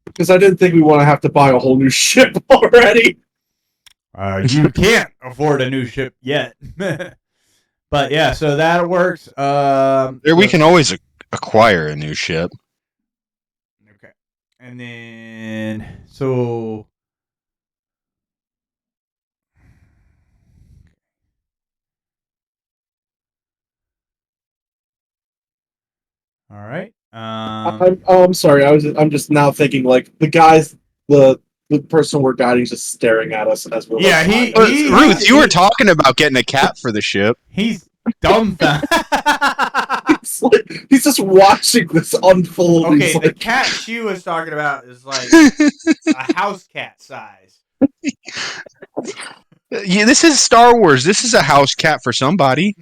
Because I didn't think we want to have to buy a whole new ship already. You can't afford a new ship yet. But yeah, so that works. We can always acquire a new ship. Okay. And then, so... All right. I'm sorry. I'm just now thinking like the person we're guiding is just staring at us as we're Yeah, like, he- But, he- Ruth, you were talking about getting a cat for the ship. He's dumbfounded. it's like he's just watching this unfold. Okay, He's the like, cat she was talking about is like a house cat size. Yeah, this is Star Wars. This is a house cat for somebody.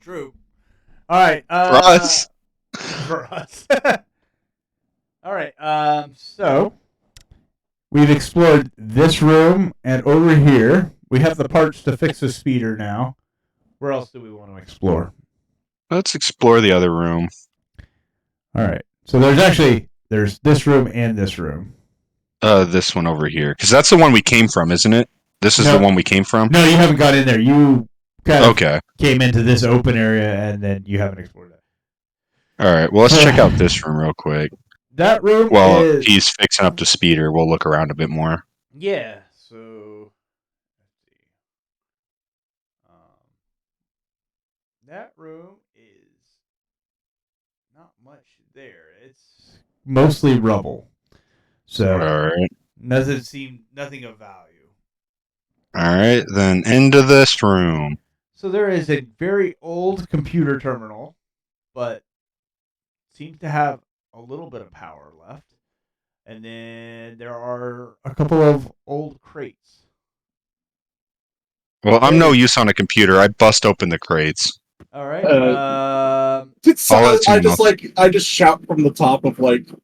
True. All right. For us. For us. All right. So we've explored this room and over here. We have the parts to fix the speeder now. Where else do we want to explore? Let's explore the other room. All right. So there's this room and this room. This one over here, because that's the one we came from, isn't it? This is No. the one we came from. No, you haven't got in there. You kind of Okay. came into this open area and then you haven't explored that. All right. Well, let's check out this room real quick. That room Well, is he's fixing up the speeder. We'll look around a bit more. yeah. So let's see. That room is not much there. It's mostly rubble. So All right. nothing of value. All right. Then into this room. So there is a very old computer terminal, but seems to have a little bit of power left. And then there are a couple of old crates. Well, I'm no use on a computer. I bust open the crates. All right. did someone, let you know. I just shout from the top of like from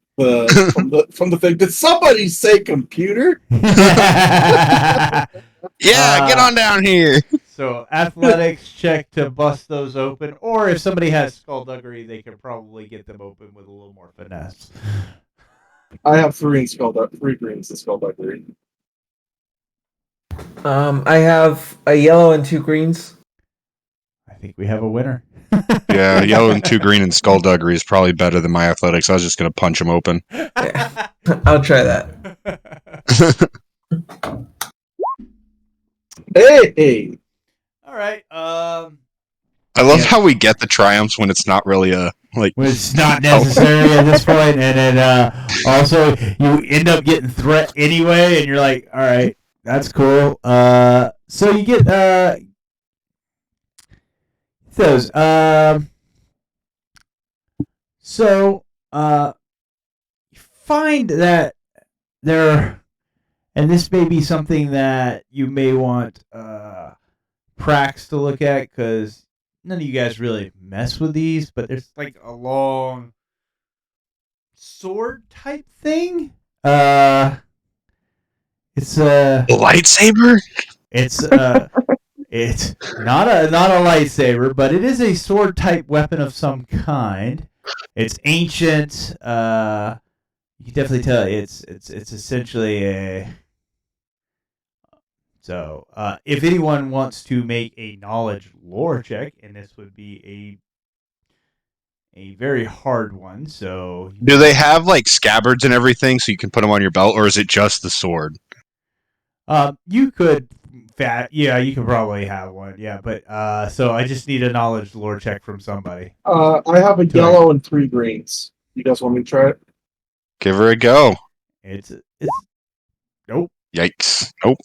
the thing. Did somebody say computer? Yeah, get on down here. So athletics check to bust those open, or if somebody has skullduggery, they can probably get them open with a little more finesse. I have three greens in skullduggery. I have a yellow and 2 greens. I think we have a winner. Yeah, yellow and 2 green and skullduggery is probably better than my athletics. I was just gonna punch him open. Yeah. I'll try that. Hey. All right. I love how we get the triumphs when it's not really a like. Well, it's not necessary at this point, and then also you end up getting threat anyway, and you're like, all right, that's cool. So you get those. So you find that there, and this may be something that you may want Prax to look at because none of you guys really mess with these, but there's like a long sword type thing. It's a lightsaber. It's it's not a lightsaber, but it is a sword type weapon of some kind. It's ancient. You can definitely tell it's essentially a. So, if anyone wants to make a knowledge lore check, and this would be a very hard one, so Do they have like scabbards and everything so you can put them on your belt, or is it just the sword? You could, you could probably have one, yeah. But so I just need a knowledge lore check from somebody. I have a yellow and 3 greens. You guys want me to try it? Give her a go. It's nope. Yikes. Nope.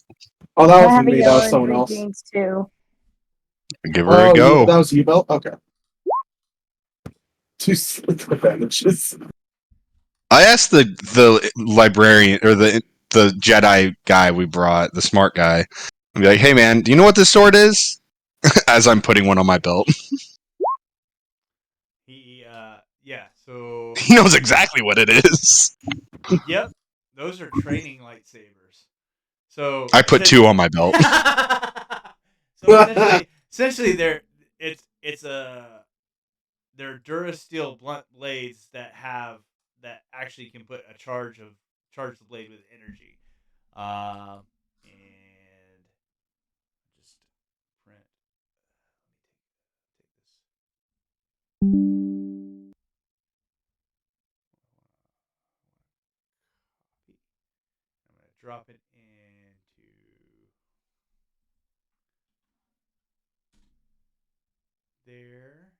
Oh, that I wasn't have a me. That yellow was and someone 3 else. greens too. Give her a go. That was you, Bill? Okay. 2 slits advantages. I asked the librarian or the Jedi guy we brought, the smart guy. I'm like, hey man, do you know what this sword is? As I'm putting one on my belt. So He knows exactly what it is. yep, those are training lightsabers. So I put 2 on my belt. So essentially they're Durasteel blunt blades that actually can put charge the blade with energy. And just print. Take this. I'm gonna drop it into there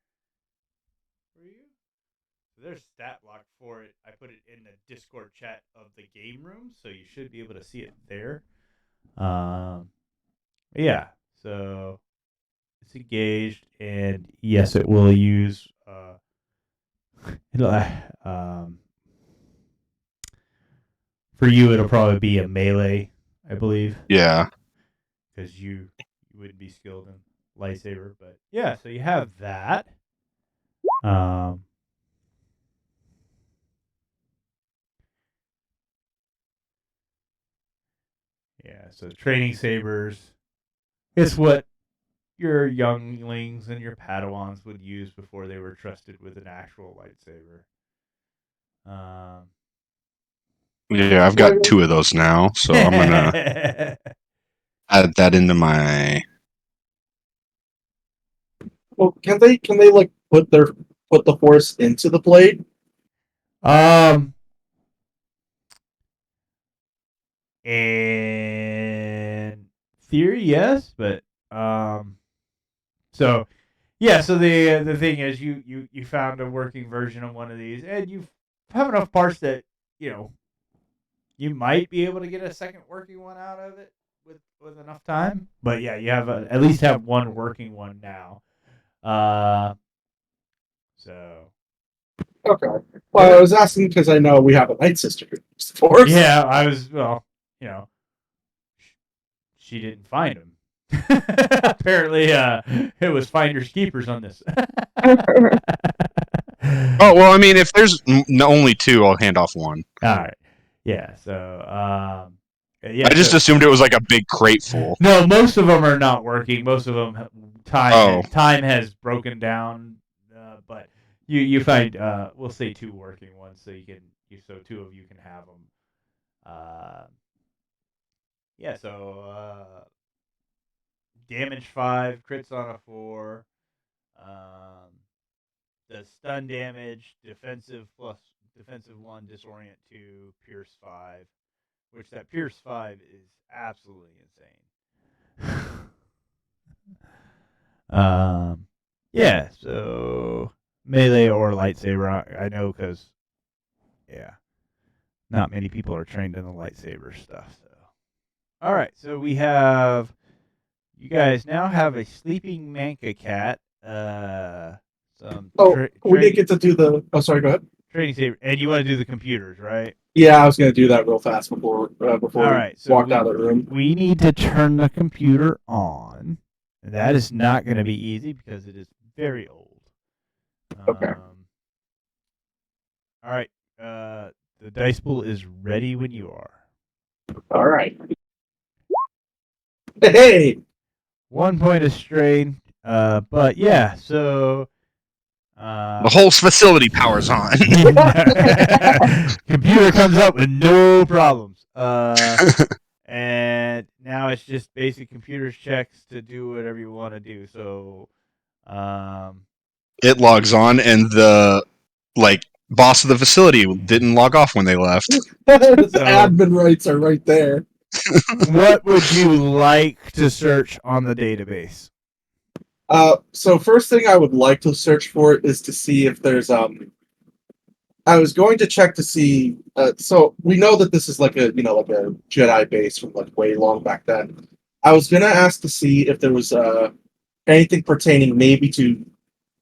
for you. there's stat block for it. I put it in the Discord chat of the game room, so you should be able to see it there. Yeah, so it's engaged, and yes, it will use. It'll for you, it'll probably be a melee, I believe, Yeah. because you wouldn't be skilled in lightsaber. But yeah, so you have that. Yeah, so training sabers. It's what your younglings and your Padawans would use before they were trusted with an actual lightsaber. Yeah, I've got 2 of those now, so I'm gonna add that into my. Well, can they like put the force into the blade? In theory, yes, but so yeah, so the thing is, you found a working version of one of these, and you have enough parts that you might be able to get a second working one out of it with enough time. But yeah, you have at least have one working one now. So Okay. Well, I was asking because I know we have a Night Sister who uses the force. yeah, I was she didn't find him. Apparently, it was finders keepers on this. Oh well, I mean, if there's only 2, I'll hand off 1. All right. Yeah. So, yeah. I just assumed it was like a big crate full. No, most of them are not working. Most of them time has broken down. But you find we'll say 2 working ones, so so 2 of you can have them. Yeah. So damage 5, crits on a 4. Does stun damage, defensive 1, disorient 2, pierce 5, which that pierce 5 is absolutely insane. Yeah, so melee or lightsaber, I know because yeah, not many people are trained in the lightsaber stuff. So, all right, so you guys now have a sleeping Manka cat. We didn't get to do the. Oh, sorry. Go ahead. Training saber, and you want to do the computers, right? Yeah, I was going to do that real fast before All right, we walked out of the room. We need to turn the computer on. That is not going to be easy because it is very old. Okay. All right. The dice pool is ready when you are. All right. Hey. 1 point of strain. But yeah, so The whole facility powers on. computer comes up with no problems. And now it's just basic computer checks to do whatever you want to do. So, It logs on, and the boss of the facility didn't log off when they left. The admin rights are right there. What would you like to search on the database? So first thing I would like to search for is to see if there's I was going to check to see. So we know that this is like a Jedi base from like way long back then. I was gonna ask to see if there was anything pertaining maybe to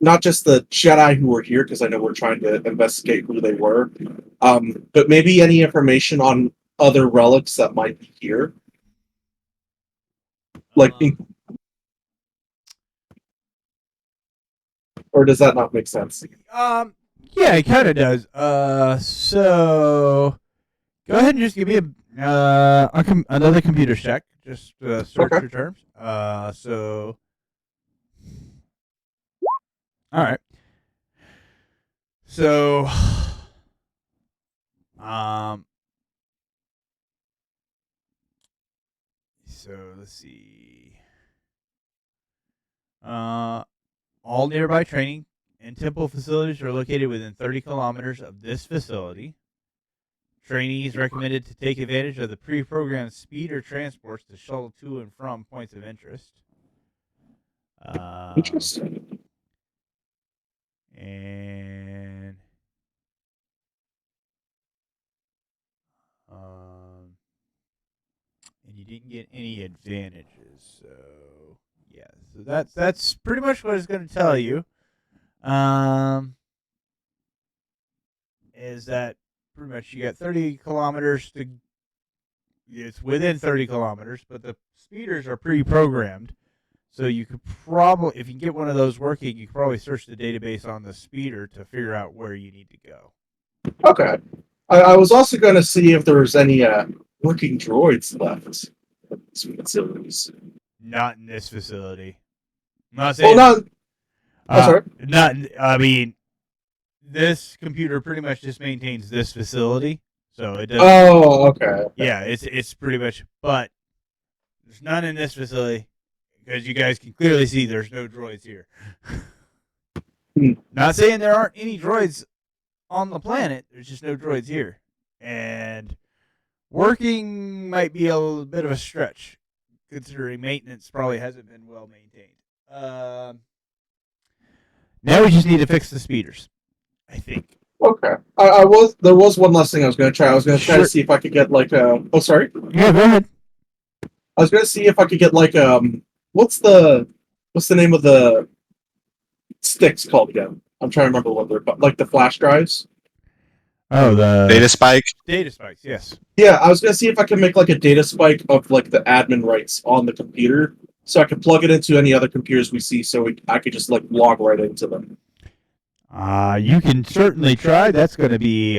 not just the Jedi who were here, because I know we're trying to investigate who they were, but maybe any information on other relics that might be here, like. Or does that not make sense? Yeah, it kind of does. So go ahead and just give me another computer check. Just search your terms. So all right. So so let's see. All nearby training and temple facilities are located within 30 kilometers of this facility. Trainees recommended to take advantage of the pre-programmed speeder transports to shuttle to and from points of interest. Interesting. And the advantages. So yeah, so that's pretty much what it's going to tell you. Is that pretty much you got 30 kilometers to. It's within 30 kilometers, but the speeders are pre-programmed. So you could probably, if you can get one of those working, you could probably search the database on the speeder to figure out where you need to go. Okay. I was also going to see if there was any working droids left in these facilities. Not in this facility. I'm not Well, saying. not. Oh, sorry. Not. I mean, this computer pretty much just maintains this facility, so it does. Oh, okay. Yeah, it's pretty much. But there's none in this facility because you guys can clearly see there's no droids here. Not saying there aren't any droids on the planet. There's just no droids here, and working might be a little bit of a stretch, considering maintenance probably hasn't been well maintained. Now we just need to fix the speeders, I think. Okay. There was one last thing I was going to try. I was going to try to see if I could get like a. Oh, sorry. Yeah, go ahead. I was going to see if I could get like what's the name of the sticks called again? I'm trying to remember what they're called. Like the flash drives. Oh, the Data spike. data spikes. Yes. Yeah, I was going to see if I could make like a data spike of like the admin rights on the computer, so I could plug it into any other computers we see, so I could just like log right into them. You can certainly try. That's going to be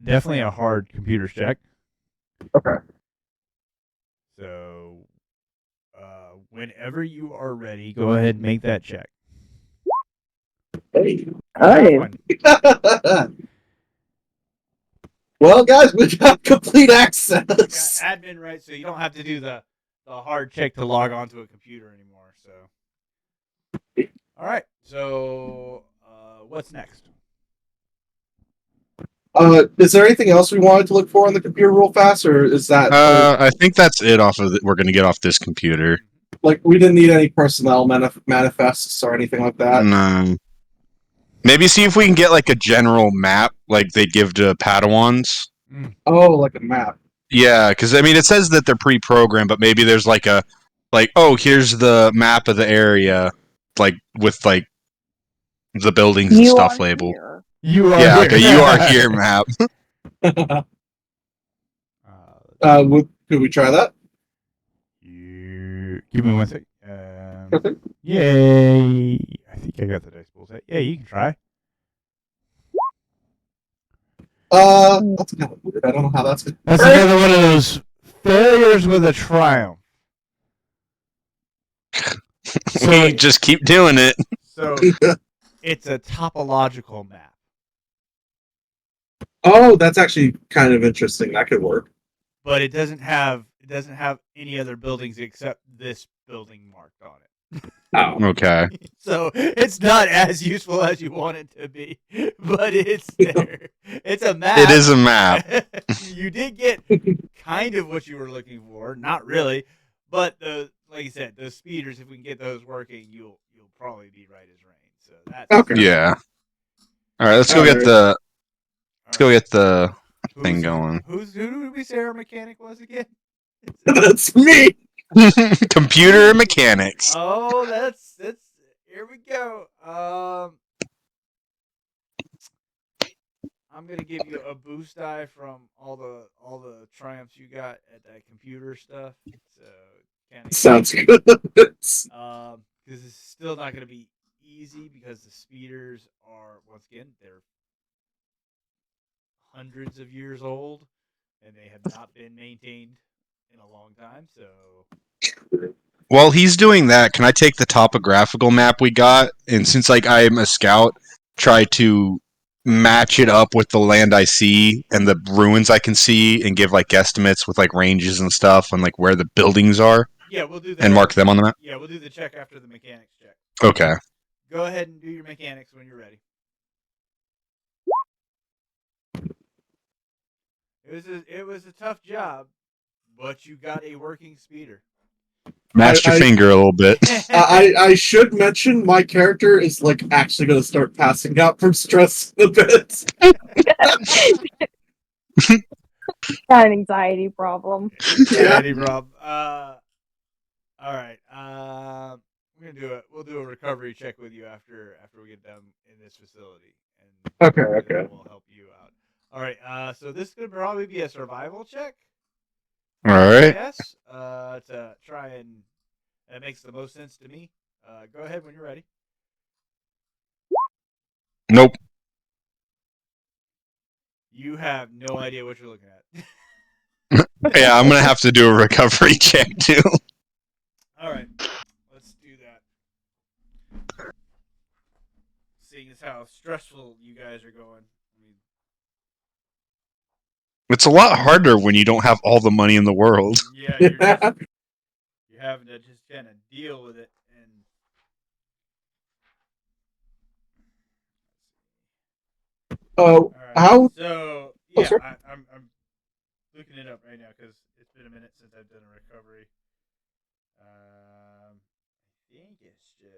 definitely a hard computer check. Okay. So, whenever you are ready, go ahead and make that check. Hey. Hey. Well, guys, we got complete You got access. admin rights, so you don't have to do the hard check to log onto a computer anymore. So, all right. So, what's next? Is there anything else we wanted to look for on the computer real fast, or is that I think that's it. We're gonna get off this computer. like we didn't need any personnel manifests or anything like that? No. Maybe see if we can get like a general map, like they give to Padawans. Oh, like a map. Yeah, because I mean, it says that they're pre-programmed, but maybe there's like oh, here's the map of the area, like with like the buildings and stuff labeled. Here. You are Yeah, like a "You are here" map. Could we try that? Give me one sec. Yay! I think I got the dice pool set. Yeah, you can try. That's kind of weird. I don't know how that's. That's another one of those failures with a triumph. So, Just keep doing it. so it's a topological map. Oh, that's actually kind of interesting. That could work. But it doesn't have any other buildings except this building marked on it. Oh. Okay. So it's not as useful as you want it to be, but it's there. It's a map. It is a map. You did get kind of what you were looking for, not really, but like you said, the speeders. If we can get those working, you'll probably be right as rain. So that's Okay. Yeah. All right. Let's go get the thing going. Who did we say our mechanic was again? That's me. Computer mechanics. Oh, that's here we go. I'm gonna give you a boost die from all the triumphs you got at that computer stuff. So kind of Sounds good. this is still not gonna be easy because the speeders are once again they're hundreds of years old and they have not been maintained in a long time. So While he's doing that, can I take the topographical map we got, and since like I'm a scout, try to match it up with the land I see and the ruins I can see, and give like guesstimates with like ranges and stuff, and like where the buildings are, yeah, we'll do that. and mark them on the map? Yeah, we'll do the check after the mechanics check. Okay. Go ahead and do your mechanics when you're ready. It was a tough job, but you got a working speeder. Matched your finger a little bit. I should mention my character is like actually going to start passing out from stress a bit. Got an anxiety problem. Yeah. Rob. All right. We're gonna do it. We'll do a recovery check with you after we get done in this facility, and Okay, hopefully okay. that will help you out. All right. So this could probably be a survival check. All right. Yes. To try and that makes the most sense to me. Go ahead when you're ready. Nope. You have no idea what you're looking at. Yeah, I'm gonna have to do a recovery check too. All right, let's do that. Seeing as how stressful you guys are going, I mean, It's a lot harder when you don't have all the money in the world. yeah, you're having to just kind of deal with it, and Oh, all right. how? So Oh, yeah, sir. I'm looking it up right now because it's been a minute since I've done a recovery. I think it's just.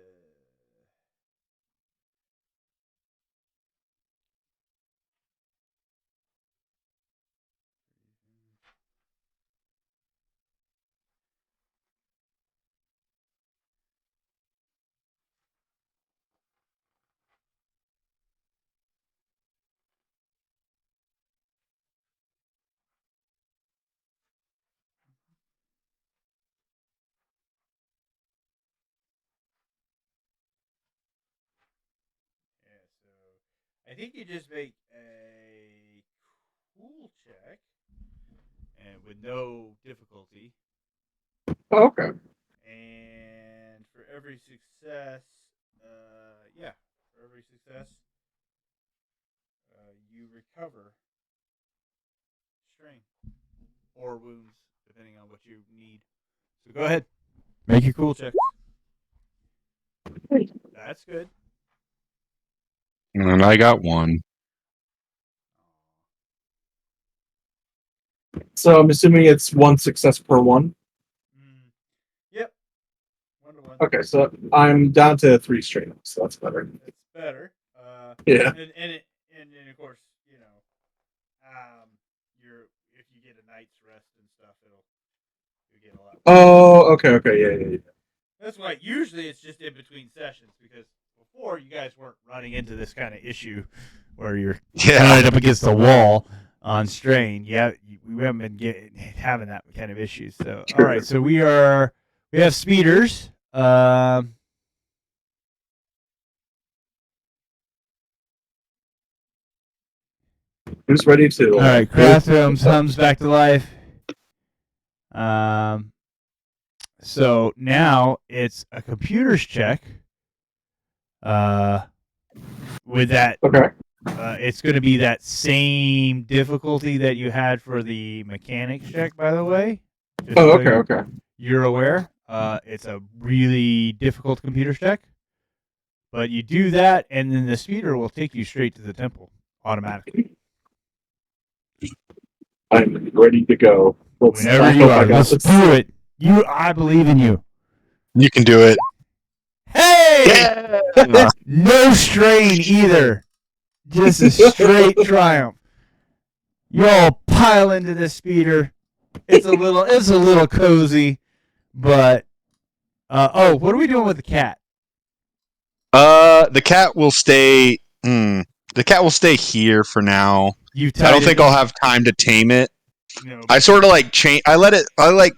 Yeah, so I think you just make a cool check and with no difficulty. Oh, okay. And for every success, yeah, for every success, you recover strain or wounds, depending on what you need. So go ahead, make your cool checks. That's good. And I got one. So I'm assuming it's one success per one. Yep, 1 to 1. Okay, so I'm down to 3 strain, so that's better. That's better. Yeah. And of course, you know, you're if you get a night's rest and stuff, you'll get a lot. Oh, okay, yeah. That's why usually it's just in between sessions because before you guys weren't running into this kind of issue where you're running up against the wall on strain. Yeah, we haven't been having that kind of issues. So all right, so we have speeders. Who's ready to? All right, Krathams hums back to life. So now it's a computer's check. With that, Okay. it's going to be that same difficulty that you had for the mechanics check, by the way. Just Oh, so okay. You're aware. It's a really difficult computer check. But you do that, and then the speeder will take you straight to the temple automatically. I'm ready to go. Whenever you are, let's do it. I believe in you. You can do it. Hey! No strain either. Just a straight triumph. You all pile into this speeder. It's a little cozy, but what are we doing with the cat? The cat will stay. The cat will stay here for now. I don't think I'll have time to tame it. No, I sort of like change. I like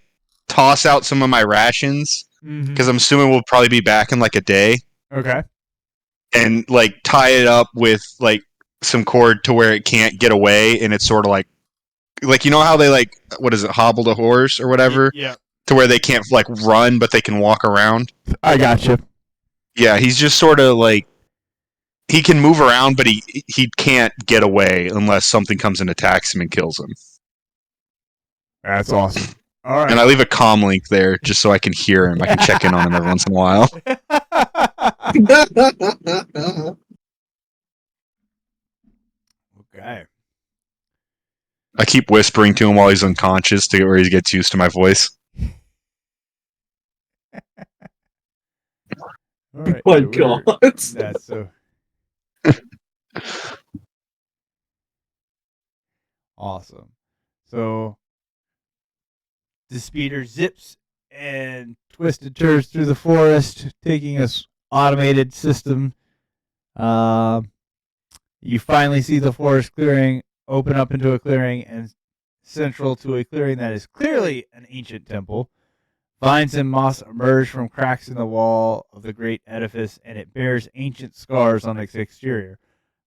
toss out some of my rations because I'm assuming we'll probably be back in like a day. Okay. And like tie it up with like some cord to where it can't get away, and it's sort of like you know how they like what is it, hobbled a horse or whatever? Yeah. To where they can't like run, but they can walk around. I gotcha. Yeah, he's just sort of like he can move around, but he can't get away unless something comes and attacks him and kills him. That's awesome. All right. And I leave a comm link there just so I can hear him. I can check in on him every once in a while. Okay. I keep whispering to him while he's unconscious to get where he gets used to my voice. All right. My so God. That's so awesome. So the speeder zips and twist and turns through the forest, taking this automated system. You finally see the forest clearing open up into a clearing, and central to a clearing that is clearly an ancient temple. Vines and moss emerge from cracks in the wall of the great edifice, and it bears ancient scars on its exterior.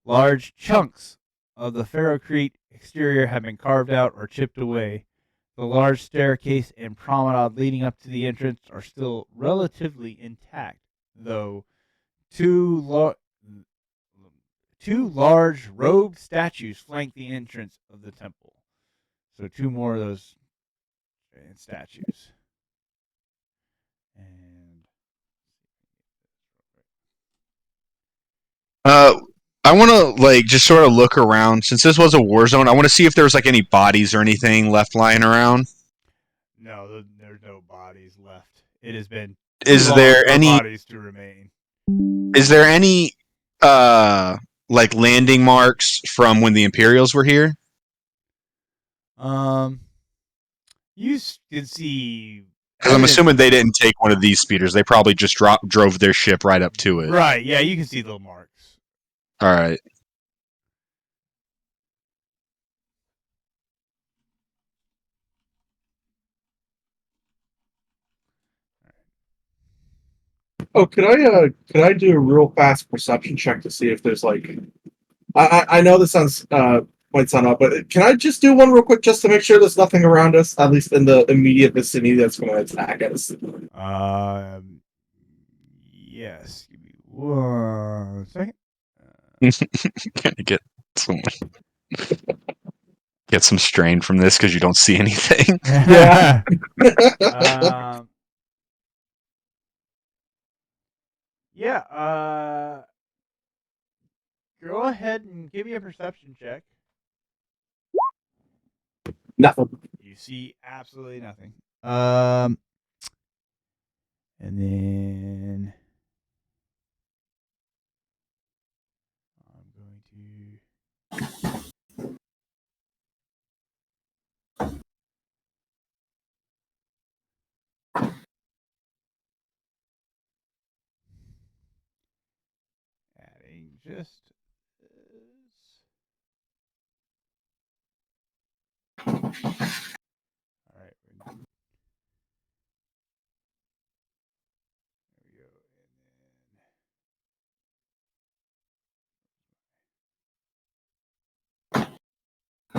Large chunks of the ferrocrete exterior have been carved out or chipped away. The large staircase and promenade leading up to the entrance are still relatively intact, though two large robed statues flank the entrance of the temple. So 2 more of those statues. And I want to like just sort of look around since this was a war zone. I want to see if there was like any bodies or anything left lying around. no, there's no bodies left. It has been Is too long there for any? bodies to remain? Is there any like landing marks from when the Imperials were here? You can see. Because I'm evidence- assuming they didn't take one of these speeders. They probably just drove their ship right up to it. Right, yeah, you can see the marks. All right. Oh, could I do a real fast perception check to see if there's like I know this sounds might sound odd, but can I just do one real quick just to make sure there's nothing around us, at least in the immediate vicinity that's going to attack us? Yes. Give me 1 second. Gonna get some strain from this because you don't see anything. Yeah. Go ahead and give me a perception check. Nothing. You see absolutely nothing. And then I'm going to. Adding just this. All right. There we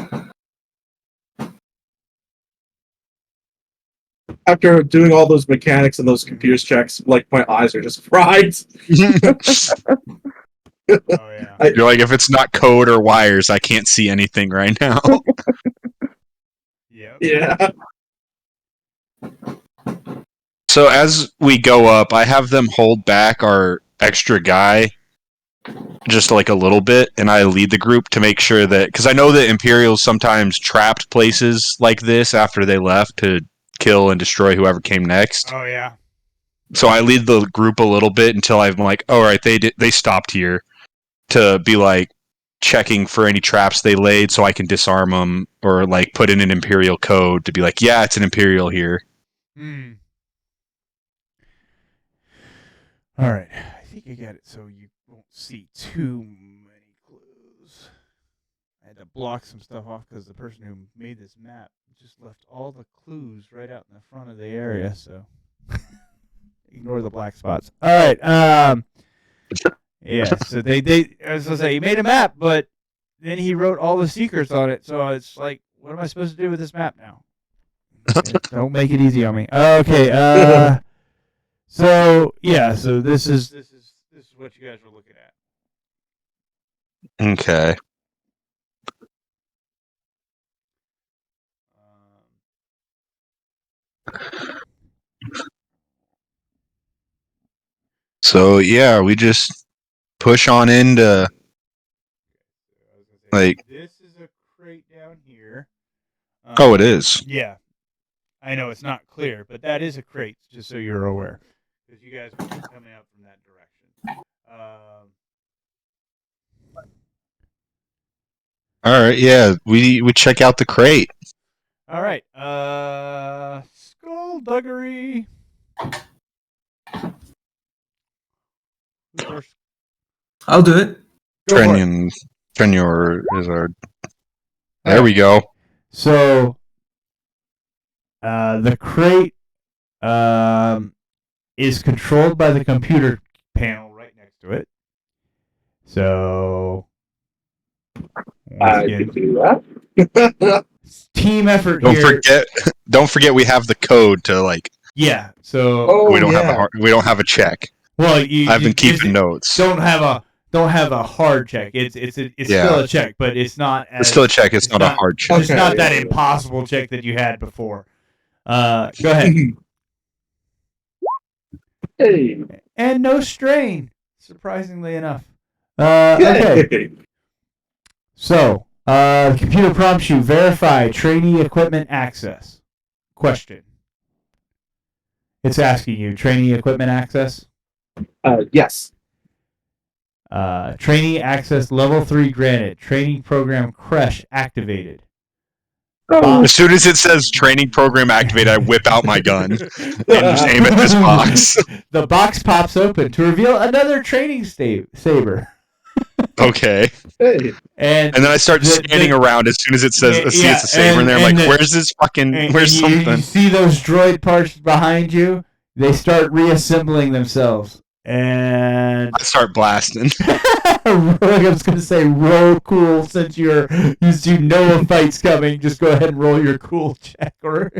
go. After doing all those mechanics and those computers checks, like my eyes are just fried. Oh yeah. You're like, if it's not code or wires, I can't see anything right now. Yep. Yeah. So as we go up, I have them hold back our extra guy just like a little bit, and I lead the group to make sure that, because I know that Imperials sometimes trapped places like this after they left to kill and destroy whoever came next. Oh yeah. So I lead the group a little bit until I'm like, all right, they stopped here, to be like checking for any traps they laid so I can disarm them, or like put in an Imperial code to be like, yeah, it's an Imperial here. Hmm. All right. I think I got it so you won't see too many clues. I had to block some stuff off because the person who made this map just left all the clues right out in the front of the area, so ignore the black spots. All right. Yeah, so they as I say, he made a map, but then he wrote all the secrets on it, so it's like, what am I supposed to do with this map now? Don't make it easy on me. Okay, so yeah, so this is what you guys were looking at. Okay. So yeah, we just push on into like. This is a crate down here. Oh, it is. Yeah, I know it's not clear, but that is a crate, just so you're aware, because you guys were coming up from that direction. All right, yeah, we check out the crate. All right, Skullduggery. Who's first? I'll do it. Go for it. Trenyor is our. There we go. So, the crate is controlled by the computer panel right next to it. So, once again, do that. team effort Don't here. Don't forget we have the code to like. Yeah. So, Oh, we don't have yeah. we don't have a check. well, I've been keeping notes. Don't have a hard check. It's Yeah. still a check, but it's not as It's still a check. It's not a not- hard check. It's Okay, not that yeah. impossible check that you had before. Go ahead. Hey. And no strain, surprisingly enough. Okay. Yay. So, the computer prompts you verify trainee equipment access. Question. It's asking you trainee equipment access. Yes. Trainee access level 3 granted. Training program Creche activated. As soon as it says training program activated, I whip out my gun and just aim at this box. The box pops open to reveal another training saber. Okay. Hey. And And then I start scanning around as soon as it says, I see it's a saber in there. I'm like, where's this fucking, where's you something? see those droid parts behind you? They start reassembling themselves. And I start blasting. I was going to say roll cool since you know a fight's coming. Just go ahead and roll your cool check. Or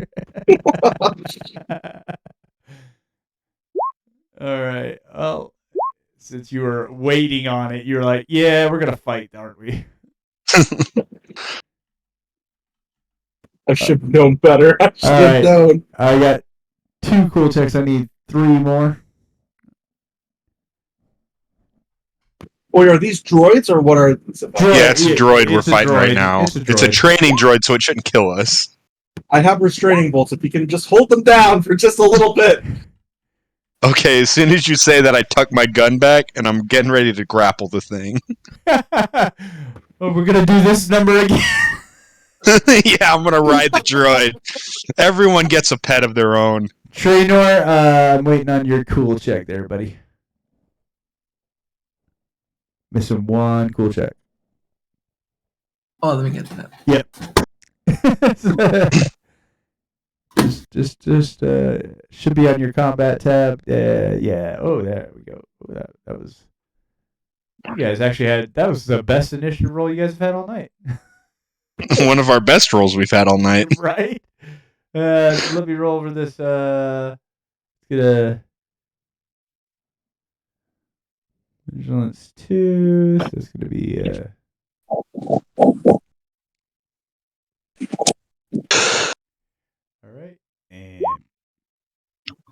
all right. Oh, since you were waiting on it, you're like, yeah, we're going to fight, aren't we? I should have known better. I should All have right. known. I got 2 cool checks. I need 3 more. Wait, are these droids or what are these? Yeah, it's a droid we're It's a fighting right droid. now. It's a It's a droid. training droid, so it shouldn't kill us. I have restraining bolts. If you can just hold them down for just a little bit. Okay, as soon as you say that, I tuck my gun back and I'm getting ready to grapple the thing. Oh, we're gonna do this number again. Yeah, I'm gonna ride the droid. Everyone gets a pet of their own. Trainor, I'm waiting on your cool check there, buddy. Missing 1 cool check. Oh, let me get that. just should be on your combat tab. Yeah. Oh, there we go. That was. You guys actually had. That was the best initiative roll you guys have had all night. One of our best rolls we've had all night. Right? Let me roll over this. Get a vigilance 2. So it's gonna be. All right, and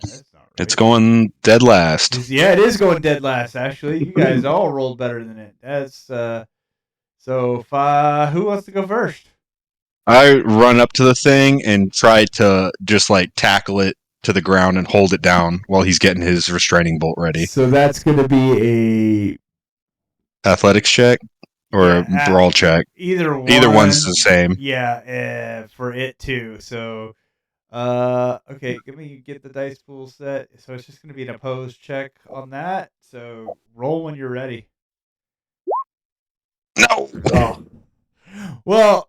that's not right. It's going dead last. Yeah, it is going dead last. Actually, you guys all rolled better than it. That's so. Who wants to go first? I run up to the thing and try to just like tackle it to the ground and hold it down while he's getting his restraining bolt ready. So that's going to be Athletics check or a brawl check. either one. Either one's the same. Yeah, for it too. So, okay, let me get the dice pool set. So it's just going to be an opposed check on that. So roll when you're ready. No. Oh. Well,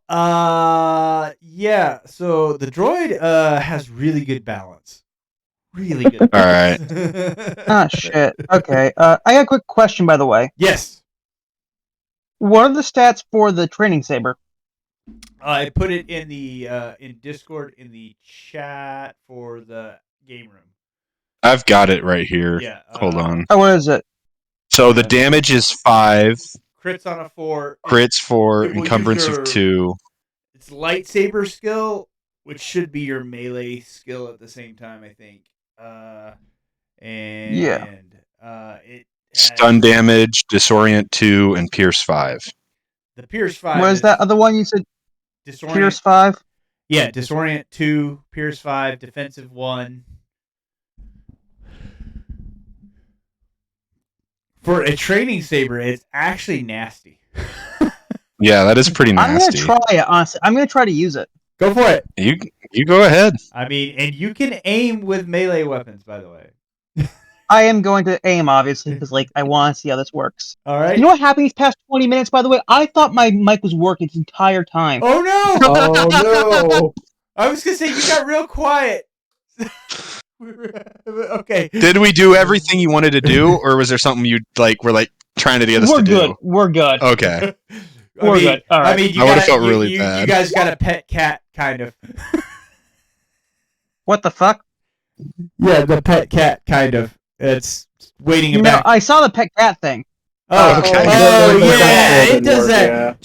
yeah. So the droid has really good balance. Really good. All right. Ah, shit. Okay. I got a quick question, by the way. Yes. What are the stats for the training saber? I put it in the in Discord in the chat for the game room. I've got it right here. Yeah. Hold on. Oh, what is it? So the damage is 5, Crits on a 4. crits 4, It will use encumbrance your- of 2. It's lightsaber skill, which should be your melee skill at the same time, I think. And it has Stun damage, disorient 2, and pierce 5. The Pierce 5. What is that other one you said? Disorient. Pierce 5? Yeah, Disorient 2, Pierce 5, Defensive 1. For a training saber, it's actually nasty. Yeah, that is pretty I'm nasty. gonna try it, honestly. I'm gonna try to use it. Go for it. You You go ahead. I mean, and you can aim with melee weapons, by the way. I am going to aim, obviously, because like I want to see how this works. All right. You know what happened these past 20 minutes, by the way? I thought my mic was working this entire time. Oh no! Oh no! I was gonna say you got real quiet. Okay. Did we do everything you wanted to do, or was there something you were like trying to get us We're to good. do? We're good. Okay. We're good. All right. I mean, you I would've got- felt you- really you bad. guys got a pet cat, kind of. What the fuck? Yeah, the pet cat, kind of. It's waiting You know, back. I saw the pet cat thing. Oh, Okay. oh, The yeah, dice roll it does didn't that. work,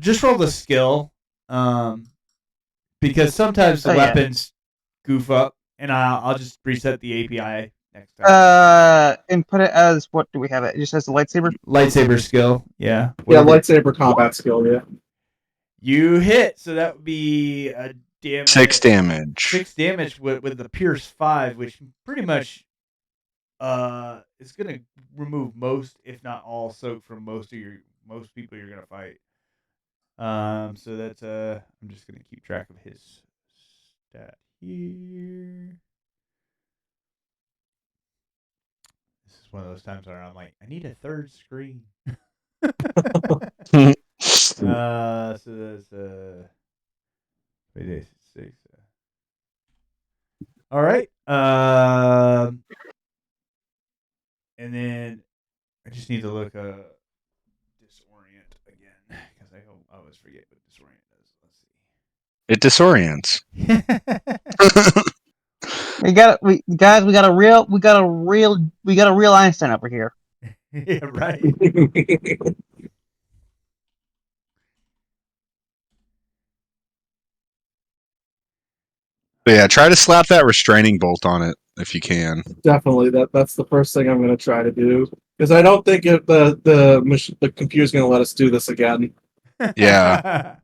Just roll the skill, because sometimes the Oh, yeah. weapons goof up, and I'll just reset the API next time. And put it as, what do we have it? It just has the lightsaber. Lightsaber skill, yeah. Yeah, Whatever. lightsaber combat skill. Yeah. You hit, so that would be a damage. 6 damage. 6 damage with the Pierce 5, which pretty much is gonna remove most, if not all, soak from most people you're gonna fight. So that's I'm just gonna keep track of his stat here. This is one of those times where I'm like, I need a third screen. So that's wait, 6. All right. And then I just need to look disorient again because I always forget what disorient does. It disorients. Let's see. We got a real Einstein over here. Yeah, right. But yeah, try to slap that restraining bolt on it if you can. Definitely, that's the first thing I'm going to try to do because I don't think the computer's going to let us do this again. Yeah.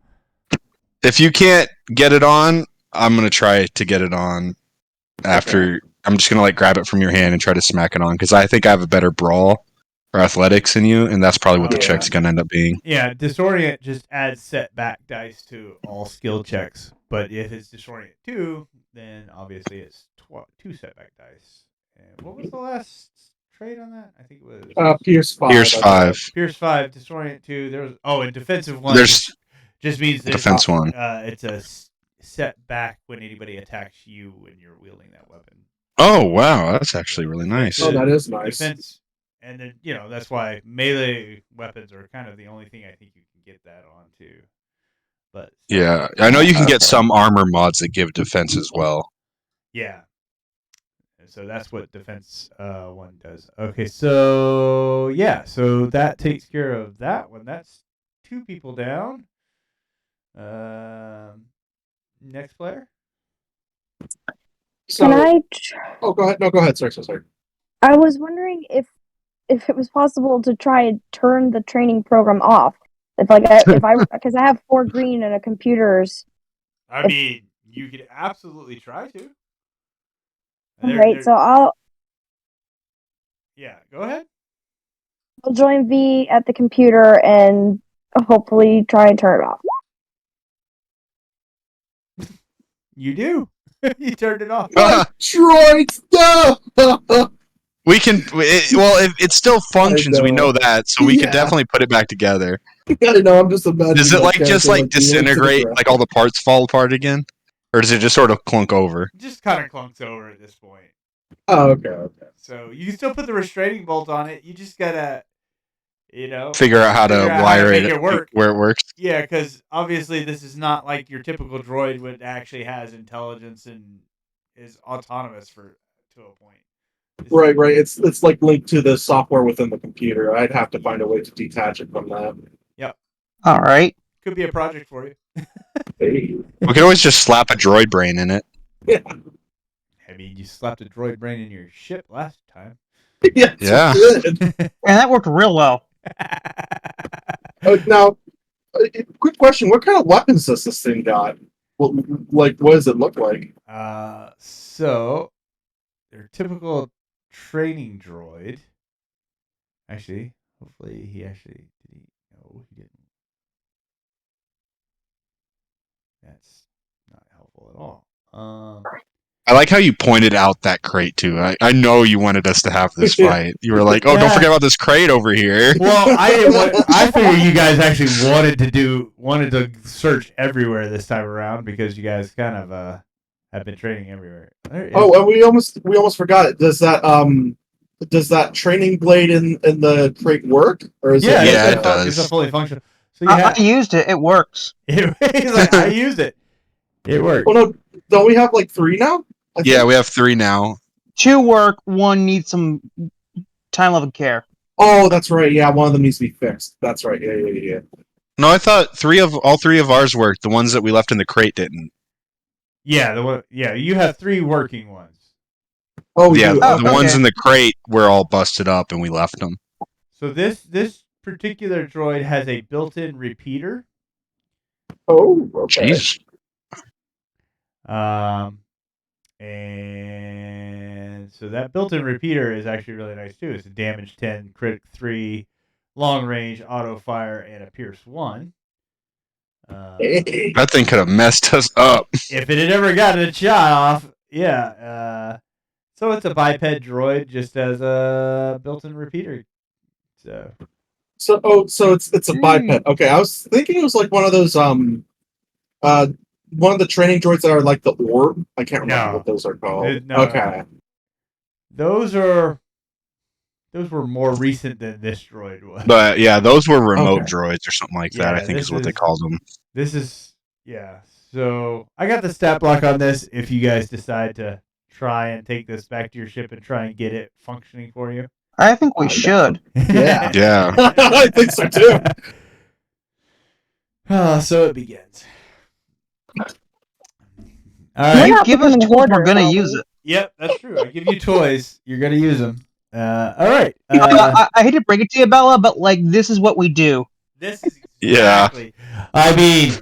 If you can't get it on, I'm gonna try to get it on after. I'm just gonna like grab it from your hand and try to smack it on because I think I have a better brawl or athletics than you, and that's probably what the Yeah. check's gonna end up being. Yeah, disorient just adds setback dice to all skill checks. But if it's disorient 2, then obviously it's 2 setback dice. And what was the last trait on that? I think it was Pierce 5. Here's I 5. think. Pierce 5, disorient 2. There was and defensive 1. There's just means there's defense 1. It's a setback when anybody attacks you when you're wielding that weapon. Oh wow, that's actually really nice. Oh, that is nice. Defense, and then that's why melee weapons are kind of the only thing I think you can get that on too. But Yeah, I know you can get some armor mods that give defense as well. yeah. So that's what defense 1 does. Okay, so yeah, so that takes care of that one. That's 2 people down. Next player. So, Can I? Oh, go ahead. No, go ahead. Sorry. I was wondering if it was possible to try and turn the training program off. Because I have 4 green and a computer's. I mean, you could absolutely try to. Right, so I'll Go ahead. join V at the computer and hopefully try and turn it off. You do. You turned it off. Droids, no! We can. It still functions. We know that, so we Yeah. can definitely put it back together. I know. I'm just imagining. Does it that like just character, like disintegrate, like all the parts fall apart again, or does it just sort of clunk over? Just kind of clunks over at this point. Oh, okay. So you can still put the restraining bolt on it. You just gotta, Figure out how to figure out how to wire make it it work. where it works. Yeah, because obviously this is not like your typical droid, which actually has intelligence and is autonomous to a point. This Right. It's like linked to the software within the computer. I'd have to find a way to detach it from that. All right. could be a project for you. Hey. We could always just slap a droid brain in it. I mean, you slapped a droid brain in your ship last time. Yeah. Yeah. Good. And that worked real well. Now, quick question: what kind of weapons does this thing got? What does it look like? So their typical training droid. Actually, hopefully he actually did. No, he didn't. That's not helpful. helpful at all. I like how you pointed out that crate too. I know you wanted us to have this fight. You were like, "Oh, don't forget about this crate over here." Well, I figured you guys actually wanted to search everywhere this time around because you guys kind of have been training everywhere. Oh, and we almost forgot it. Does that training blade in the crate work, or is yeah, it? Yeah, it it's does. a fully functional. So you I have, used it. It works. he's like, I used it. It worked. Oh no, don't we have like 3 now? I Yeah, think? we have 3 now. 2 work. 1 needs some time level care. Oh, that's right. Yeah, one of them needs to be fixed. That's right. Yeah. No, I thought all three of ours worked. The ones that we left in the crate didn't. Yeah, the one. Yeah, you have 3 working ones. Oh, Yeah, you- the okay. ones in the crate were all busted up, and we left them. So this particular droid has a built-in repeater. Oh, okay. Jeez. And so that built-in repeater is actually really nice too. It's a damage 10, crit 3, long range, auto fire, and a pierce 1. That thing could have messed us up. If it had ever gotten a shot off, yeah. So it's a biped droid, just as a built-in repeater. So So it's a biped. Okay, I was thinking it was like one of those one of the training droids that are like the orb. I can't remember No. what those are called. No. Okay. those were more recent than this droid was. But yeah, those were remote Okay. droids or something like Yeah, that. I think this is what they is- called them. This is So I got the stat block on this. If you guys decide to try and take this back to your ship and try and get it functioning for you. I think we should. Yeah. Yeah. I think so too. So it begins. All We're right. You not give us becoming tools, we're hoarders, gonna are use we? it. Yep, that's true. I give you toys. You're gonna use them. All right. I hate to break it to you, Bella, but like this is what we do. This is Yeah. exactly. I mean,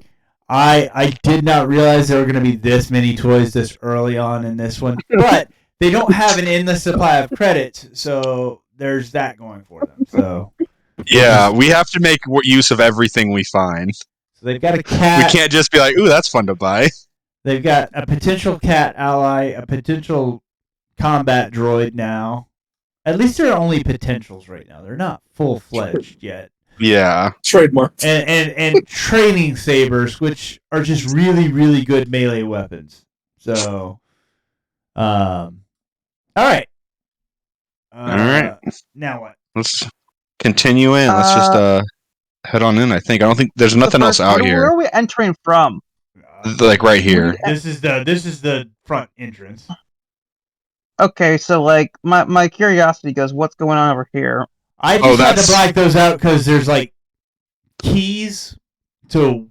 I did not realize there were going to be this many toys this early on in this one, but they don't have an endless supply of credits, so there's that going for them. So Yeah, we have to make use of everything we find. they've got a We cat. can't just be like, "Ooh, that's fun to buy." They've got a potential cat ally, a potential combat droid now. At least they're only potentials right now. They're not full fledged yet. Yeah. Trademarked. And training sabers, which are just really, really good melee weapons. So, all right. Alright. Now what? Let's continue in. Let's just head on in. I think. I don't think there's nothing else out Where here. are we entering from? Like right here. This is the front entrance. Okay, so like my curiosity goes, what's going on over here? I just Oh, had to that's- black those out because there's like keys to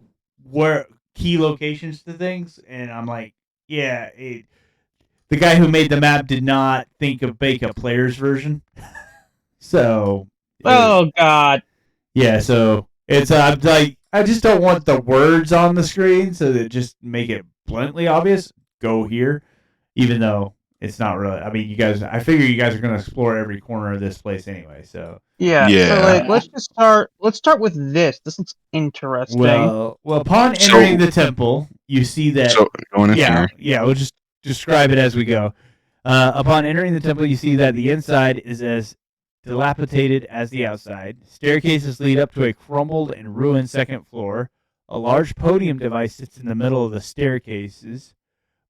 where key locations to things, and I'm like, yeah. The guy who made the map did not think of make a player's version, so. Oh God! Yeah, so it's I'm like I just don't want the words on the screen, so that just make it bluntly obvious. Go here, even though it's not really. I mean, I figure you guys are going to explore every corner of this place anyway. So Yeah. Yeah. So like, let's start with this. This looks interesting. well, upon So- entering the temple, you see that. So going in here. Yeah. We'll just describe it as we go. Upon entering the temple, you see that the inside is as dilapidated as the outside. Staircases lead up to a crumbled and ruined second floor. A large podium device sits in the middle of the staircases,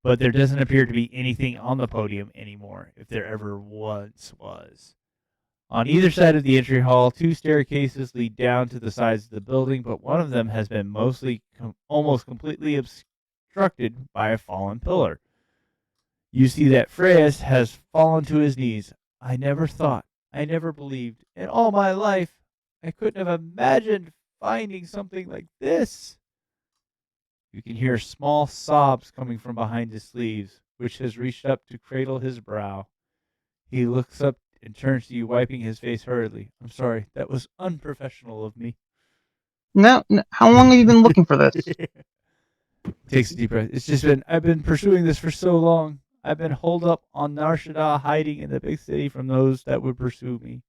but there doesn't appear to be anything on the podium anymore, if there ever once was. On either side of the entry hall, 2 staircases lead down to the sides of the building, but one of them has been almost completely obstructed by a fallen pillar. You see that Freyas has fallen to his knees. I never believed in all my life I couldn't have imagined finding something like this. You can hear small sobs coming from behind his sleeves, which has reached up to cradle his brow. He looks up and turns to you, wiping his face hurriedly. I'm sorry, that was unprofessional of me. No, how long have you been looking for this? Takes a deep breath. I've been pursuing this for so long. I've been holed up on Nar Shaddaa, hiding in the big city from those that would pursue me.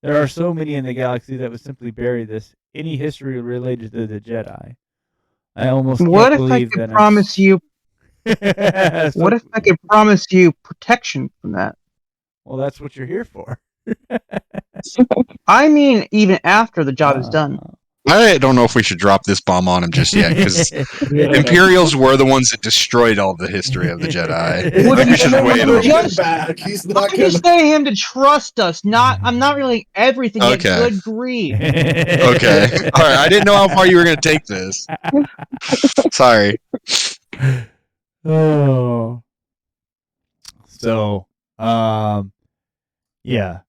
There are so many in the galaxy that would simply bury this, any history related to the Jedi. I almost What can't if I believe could that promise you So- What if I could promise you protection from that? Well, that's what you're here for. I mean, even after the job is done. I don't know if we should drop this bomb on him just yet, because Yeah. Imperials were the ones that destroyed all the history of the Jedi. I Would think we should you wait a just- little. just- back. He's not I'm gonna. just saying him to trust us. I'm not really everything yet. Okay. Good grief. Okay. All right. I didn't know how far you were going to take this. Sorry. Oh. So, yeah.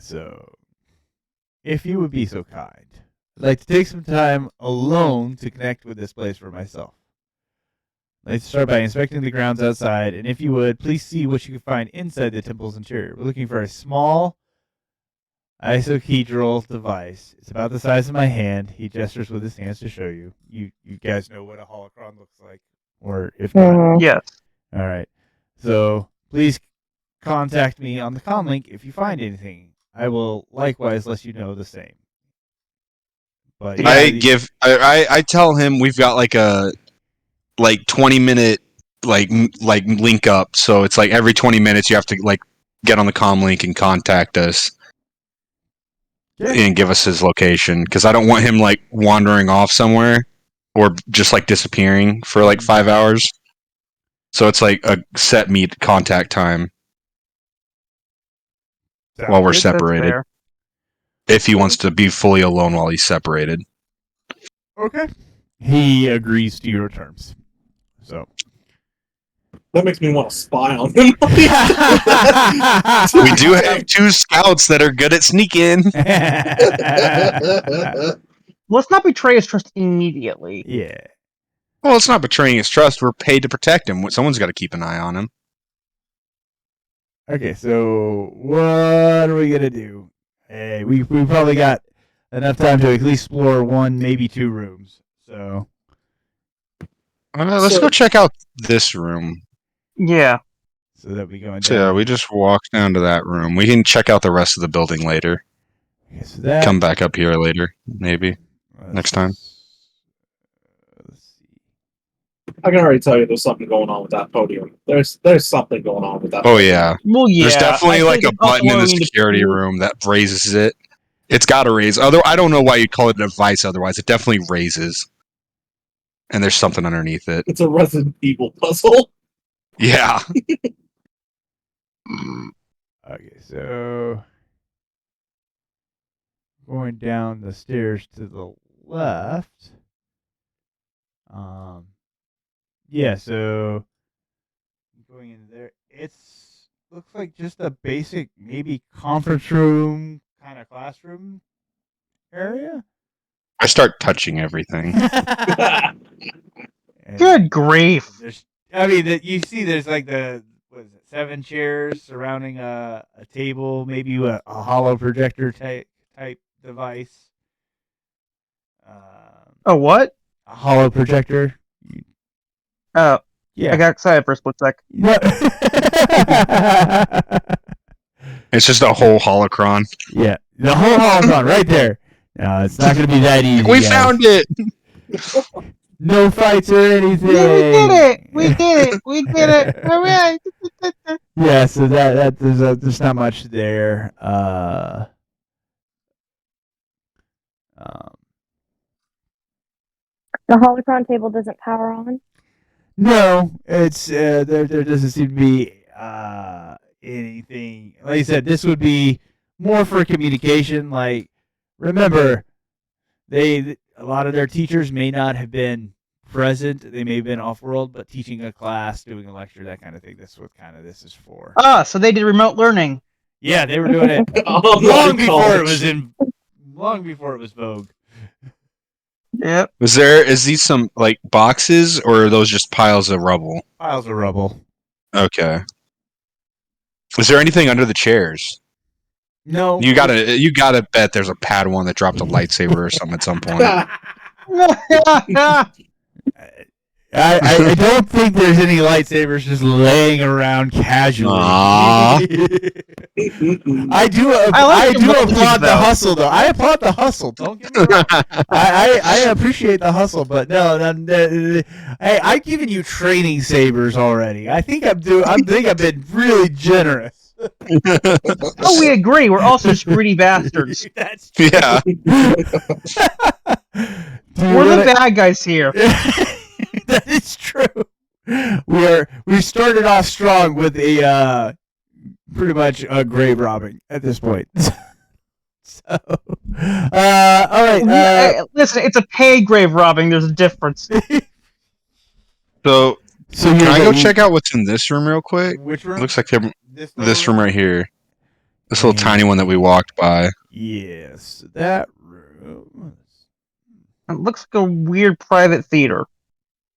So, if you would be so kind, I'd like to take some time alone to connect with this place for myself. I'd like to start by inspecting the grounds outside, and if you would, please see what you can find inside the temple's interior. We're looking for a small isohedral device. It's about the size of my hand. He gestures with his hands to show you. You guys know what a holocron looks like, or if not, Mhm. Yes. all right. So please contact me on the comm link if you find anything. I will likewise let you know the same. But yeah, I tell him we've got like a 20-minute like link up, so it's like every 20 minutes you have to like get on the comm link and contact us. Yeah. And give us his location, because I don't want him like wandering off somewhere or just like disappearing for like 5 hours. So it's like a set meet contact time sounds while we're good. separated. fair. If he wants to be fully alone while he's separated. Okay. He agrees to your terms. So That makes me want to spy on him. We do have 2 scouts that are good at sneaking. Let's not betray his trust immediately. Yeah. Well, it's not betraying his trust. We're paid to protect him. Someone's got to keep an eye on him. Okay, so what are we gonna do? Hey, we probably got enough time to at least explore 1, maybe 2 rooms. So Let's So- go check out this room. Yeah. that we go in. So yeah, we just walk down to that room. We can check out the rest of the building later. Okay, so that Come back up here later, maybe. next time. Let's see. I can already tell you there's something going on with that podium. There's something going on with that. Oh yeah, Well, yeah. there's definitely I like think a button in the uploading security room that raises it. It's got to raise. I don't know why you'd call it a device otherwise. It definitely raises. And there's something underneath it. It's a Resident Evil puzzle. Yeah. Okay, so going down the stairs to the left. Yeah, so going in there, it's looks like just a basic maybe conference room kind of classroom area. I start touching everything. And Good grief. There's, I mean, you see, there's like the what is it, 7 chairs surrounding a table, maybe a hollow projector type device. Oh, what? A hollow projector. Oh, Yeah. I got excited for a split sec. It's just a whole holocron. Yeah, the whole holocron right there. No, it's not going to be that easy. We guys. found it. No fights or anything. Yeah, we did it! We did it! We did it! All right! Yeah, so that there's not much there. The holocron table doesn't power on. No, it's there doesn't seem to be anything. Like I said, this would be more for communication. Like, remember, a lot of their teachers may not have been present. They may have been off world, but teaching a class, doing a lecture, that kind of thing. This is what kind of this is for. Ah, so they did remote learning. Yeah, they were doing it long before it was vogue. Yep. Is these some like boxes or are those just piles of rubble? Piles of rubble. Okay. Is there anything under the chairs? No, You gotta bet there's a Padawan that dropped a lightsaber or something at some point. I don't think there's any lightsabers just laying around casually. Aw. I do like the voltage, applaud the though. hustle though. I applaud the hustle. Don't get me wrong. I appreciate the hustle, but hey, I've given you training sabers already. I think I've been really generous. Oh, we agree. We're also just greedy bastards. That's true. Yeah. We're the bad guys here. That is true. We started off strong with a pretty much a grave robbing at this point. So, all right. Hey, listen, it's a paid grave robbing. There's a difference. So So can I go check out what's in this room real quick? which room? Looks like this little room right here. This little tiny one that we walked by. Yes, that room. It looks like a weird private theater.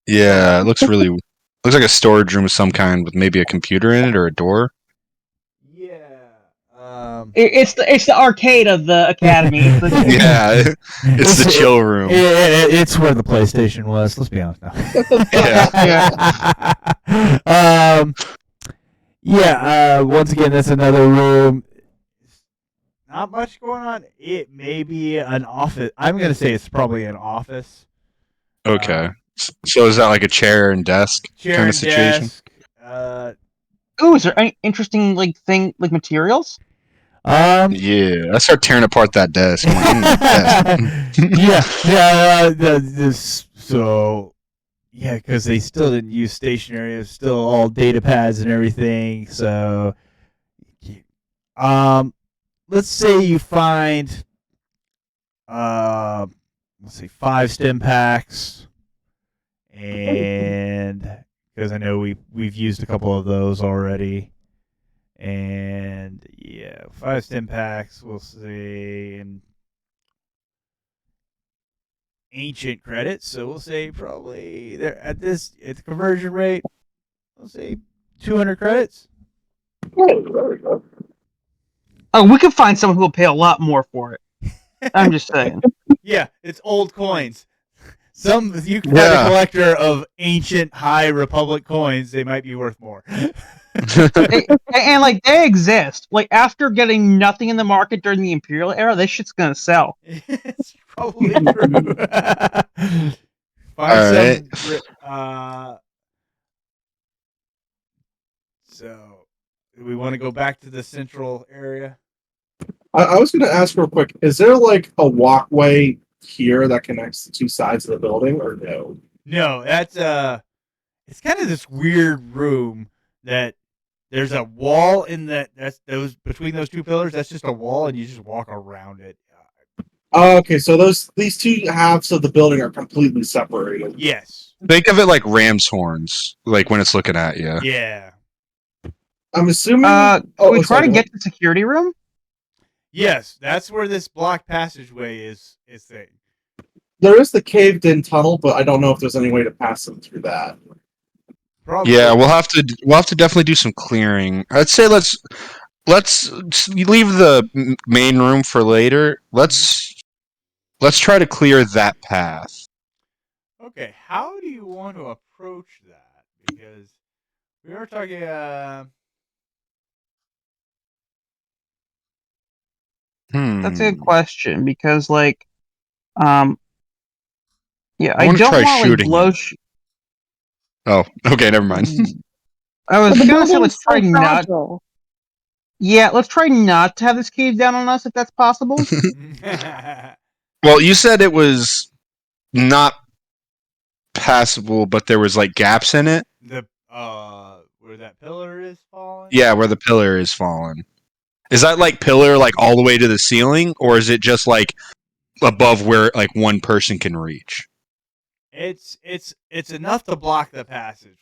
Yeah, it looks really looks like a storage room of some kind with maybe a computer in it or a door. Yeah. It's the arcade of the academy. Yeah, it's the chill room. It's where the PlayStation was. Let's be honest now. Once again, that's another room. Not much going on. It may be an office. I'm gonna say it's probably an office. Okay. So is that like a chair and desk Chair kind and of situation? desk. Ooh, is there any interesting materials? Yeah, I start tearing apart that desk. I'm like, desk. Because they still didn't use stationery. It was still all data pads and everything. So, let's say you find, 5 stim packs, and because I know we've used a couple of those already. And 5 stim packs, we'll say, and ancient credits. So we'll say probably they're at the conversion rate, we'll say 200 credits. Oh, we could find someone who will pay a lot more for it. I'm just saying. Yeah, it's old coins. You can find a collector of ancient High Republic coins. They might be worth more. and they exist. Like after getting nothing in the market during the Imperial era, this shit's gonna sell. It's probably true. So, do we want to go back to the central area? I was going to ask real quick: is there like a walkway here that connects the two sides of the building, or no? No, that's it's kind of this weird room that there's a wall in those between those two pillars. That's just a wall, and you just walk around it. Okay, so these two halves of the building are completely separated. Yes. Think of it like ram's horns, like when it's looking at you. Yeah. I'm assuming. Can we try to get to the security room? Yes, that's where this blocked passageway is thing. There is the caved-in tunnel, but I don't know if there's any way to pass them through that. Probably. Yeah, we'll have to definitely do some clearing. I'd say let's leave the main room for later. Let's try to clear that path. Okay, how do you want to approach that? Because we are talking. That's a good question because, I wanna don't try want shooting blow. him. Oh, okay, never mind. I was But the gonna say building's let's try so not. fragile. Yeah, let's try not to have this cave down on us if that's possible. Well, you said it was not passable, but there was like gaps in it. Where that pillar is falling. Yeah, where the pillar is fallen. Is that like pillar like all the way to the ceiling, or is it just like above where like one person can reach? It's enough to block the passageway.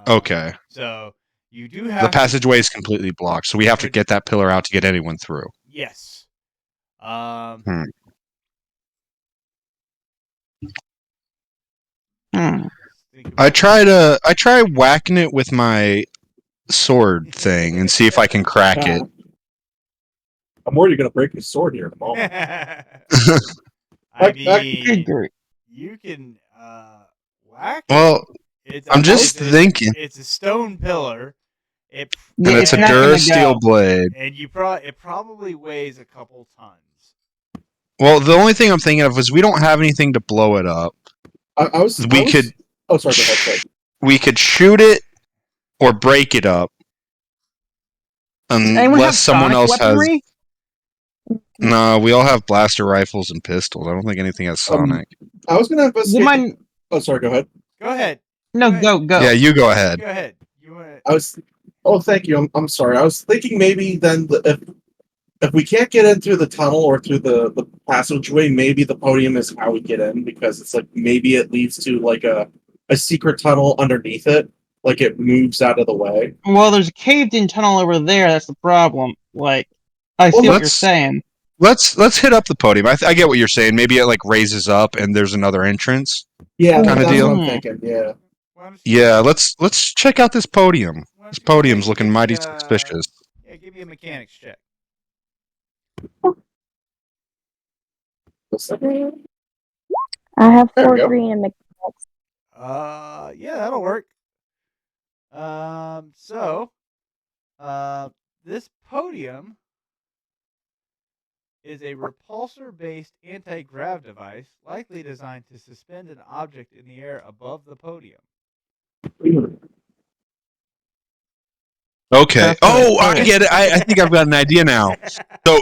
Okay. So you do have The passageway is completely blocked, so we have to get that pillar out to get anyone through. Yes. I try whacking it with my sword thing and see if I can crack it. I'm worried you're going to break your sword here in a moment. I mean, you can actually, Well, I'm just thinking. It's a stone pillar. It And Yeah, it's a not gonna Durasteel go. blade. and it probably weighs a couple tons. Well, the only thing I'm thinking of is we don't have anything to blow it up. I was. We I was, could. Oh, sorry. Go ahead. Sorry. We could shoot it or break it up. Anyone have Unless someone sonic else has. weaponry? No, we all have blaster rifles and pistols. I don't think anything has sonic. I was gonna investigate. Woman, Oh, sorry. Go ahead. Go ahead. no, Go go. Yeah, you go ahead. Go ahead. You want to? I was. Oh, thank you. I'm sorry. I was thinking maybe then if we can't get in through the tunnel or through the passageway, maybe the podium is how we get in because it's like maybe it leads to like a secret tunnel underneath it, like it moves out of the way. Well, there's a caved-in tunnel over there. That's the problem. Like, I see Well, what you're let's- saying. Let's hit up the podium. I get what you're saying. Maybe it like raises up and there's another entrance. Yeah, Kinda that's deal. what I'm thinking. Yeah. Why don't you- Yeah, let's check out this podium. why don't This you podium's give looking me, mighty suspicious. Yeah, give me a mechanics check. I have There we 4 go. green and mechanics. Yeah, that'll work. So, this podium is a repulsor-based anti-grav device, likely designed to suspend an object in the air above the podium. Okay. That's what Oh, I I thought. get it. I think I've got an idea now. So,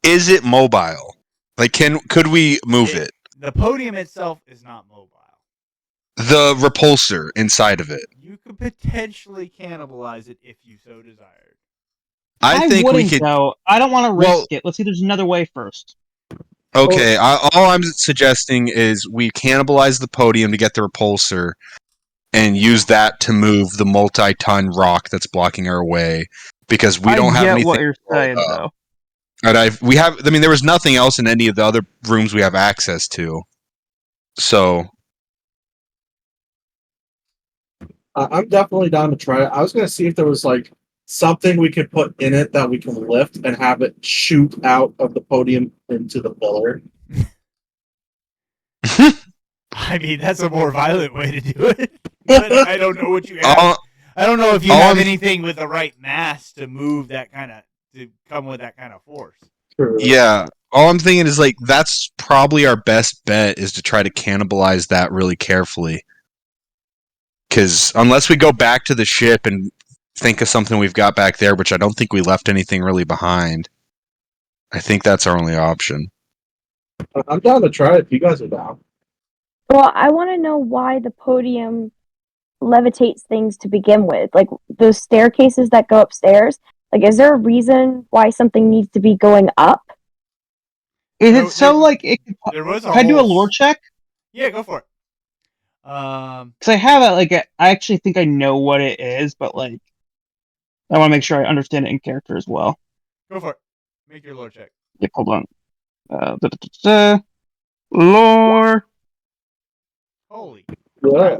is it mobile? Like, could we move it? The podium itself is not mobile. The repulsor inside of it. You could potentially cannibalize it if you so desired. I think we wouldn't, could. though. I don't want to risk Well- it. Let's see. There's another way first. Okay. All I'm suggesting is we cannibalize the podium to get the repulsor, and use that to move the multi-ton rock that's blocking our way, because we don't I have get anything. what you're to blow it saying, up. though. And we have. I mean, there was nothing else in any of the other rooms we have access to. So I'm definitely down to try it. I was gonna see if there was like something we could put in it that we can lift and have it shoot out of the podium into the pillar. I mean, that's a more violent way to do it. But I don't know what you have. all, I don't know if you all have I'm- anything with the right mass to move that kind of to come with that kind of force. True. yeah, all I'm thinking is like that's probably our best bet is to try to cannibalize that really carefully. Because unless we go back to the ship and think of something we've got back there, which I don't think we left anything really behind, I think that's our only option. I'm down to try it if you guys are down. Well, I want to know why the podium levitates things to begin with. Like those staircases that go upstairs. Like, is there a reason why something needs to be going up? Is No, it so, like, it could... There was a Can I do a whole- lore check? Yeah, go for it. Because I have it, like, I actually think I know what it is, but, like, I want to make sure I understand it in character as well. Go for it. Make your lore check. Yep, hold on. Lore. Holy. Yeah.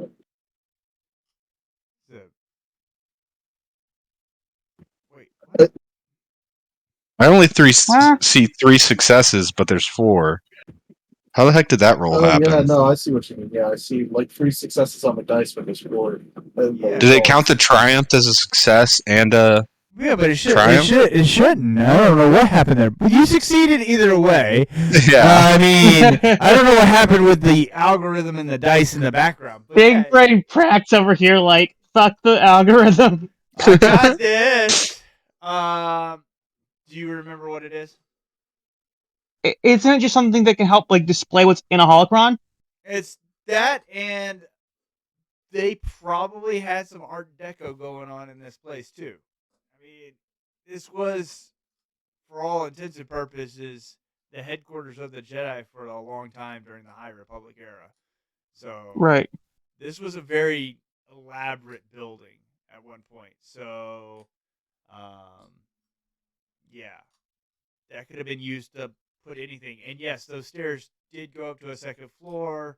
So- Wait. What? I only Huh? see 3 successes, but there's 4. How the heck did that roll Oh happen? yeah, no, I see what you mean. Yeah, I see like 3 successes on the dice, but there's 4. Yeah. Did it count the triumph as a success and Yeah, but Triumph? it shouldn't. I don't know what happened there. But you succeeded either way. yeah? I mean, I don't know what happened with the algorithm and the dice in the background. But Big yeah, brain Prax over here, like, fuck the algorithm. I got this. Do you remember what it is? Isn't it just something that can help, like, display what's in a holocron? It's that, and they probably had some Art Deco going on in this place too. I mean, this was, for all intents and purposes, the headquarters of the Jedi for a long time during the High Republic era. So Right. this was a very elaborate building at one point. So, yeah, that could have been used to put anything. And yes, those stairs did go up to a second floor.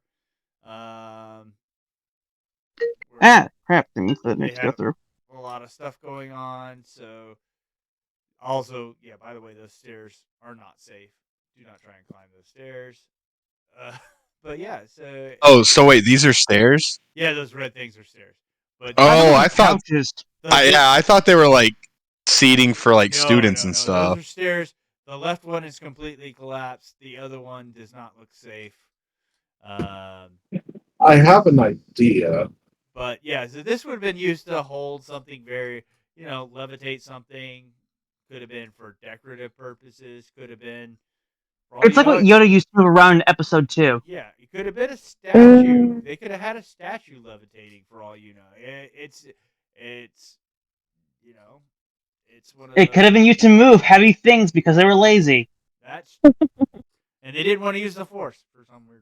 Where Ah, crap. Things that They need to go have- through. a lot of stuff going on. So, also, yeah. By the way, those stairs are not safe. Do not try and climb those stairs. But yeah, so Oh, so wait, these are stairs? yeah, those red things are stairs. But Oh, I thought. couches. I thought they were like seating for like no, students no, and no, stuff. Those are stairs. The left one is completely collapsed. The other one does not look safe. I have an idea. But yeah, so this would have been used to hold something very, levitate something. Could have been for decorative purposes. Could have been. It's like what Yoda used to move around in episode 2. Yeah, it could have been a statue. They could have had a statue levitating for all you know. It's it's one of It could have been used to move heavy things because they were lazy. That's and they didn't want to use the force for some weird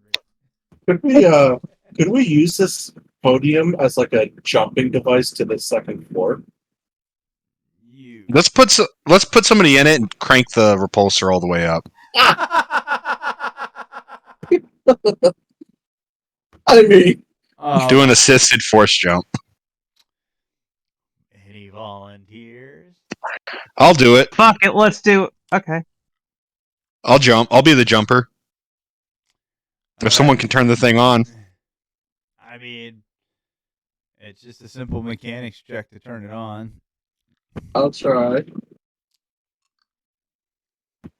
Could we use this podium as like a jumping device to the second floor? reason. Let's put somebody in it and crank the repulsor all the way up. I mean, Do an assisted force jump. Any volunteers? I'll do it. Fuck it, let's do it. Okay. I'll jump. I'll be the jumper. If someone can turn the thing on. I mean, it's just a simple mechanics check to turn it on. I'll try.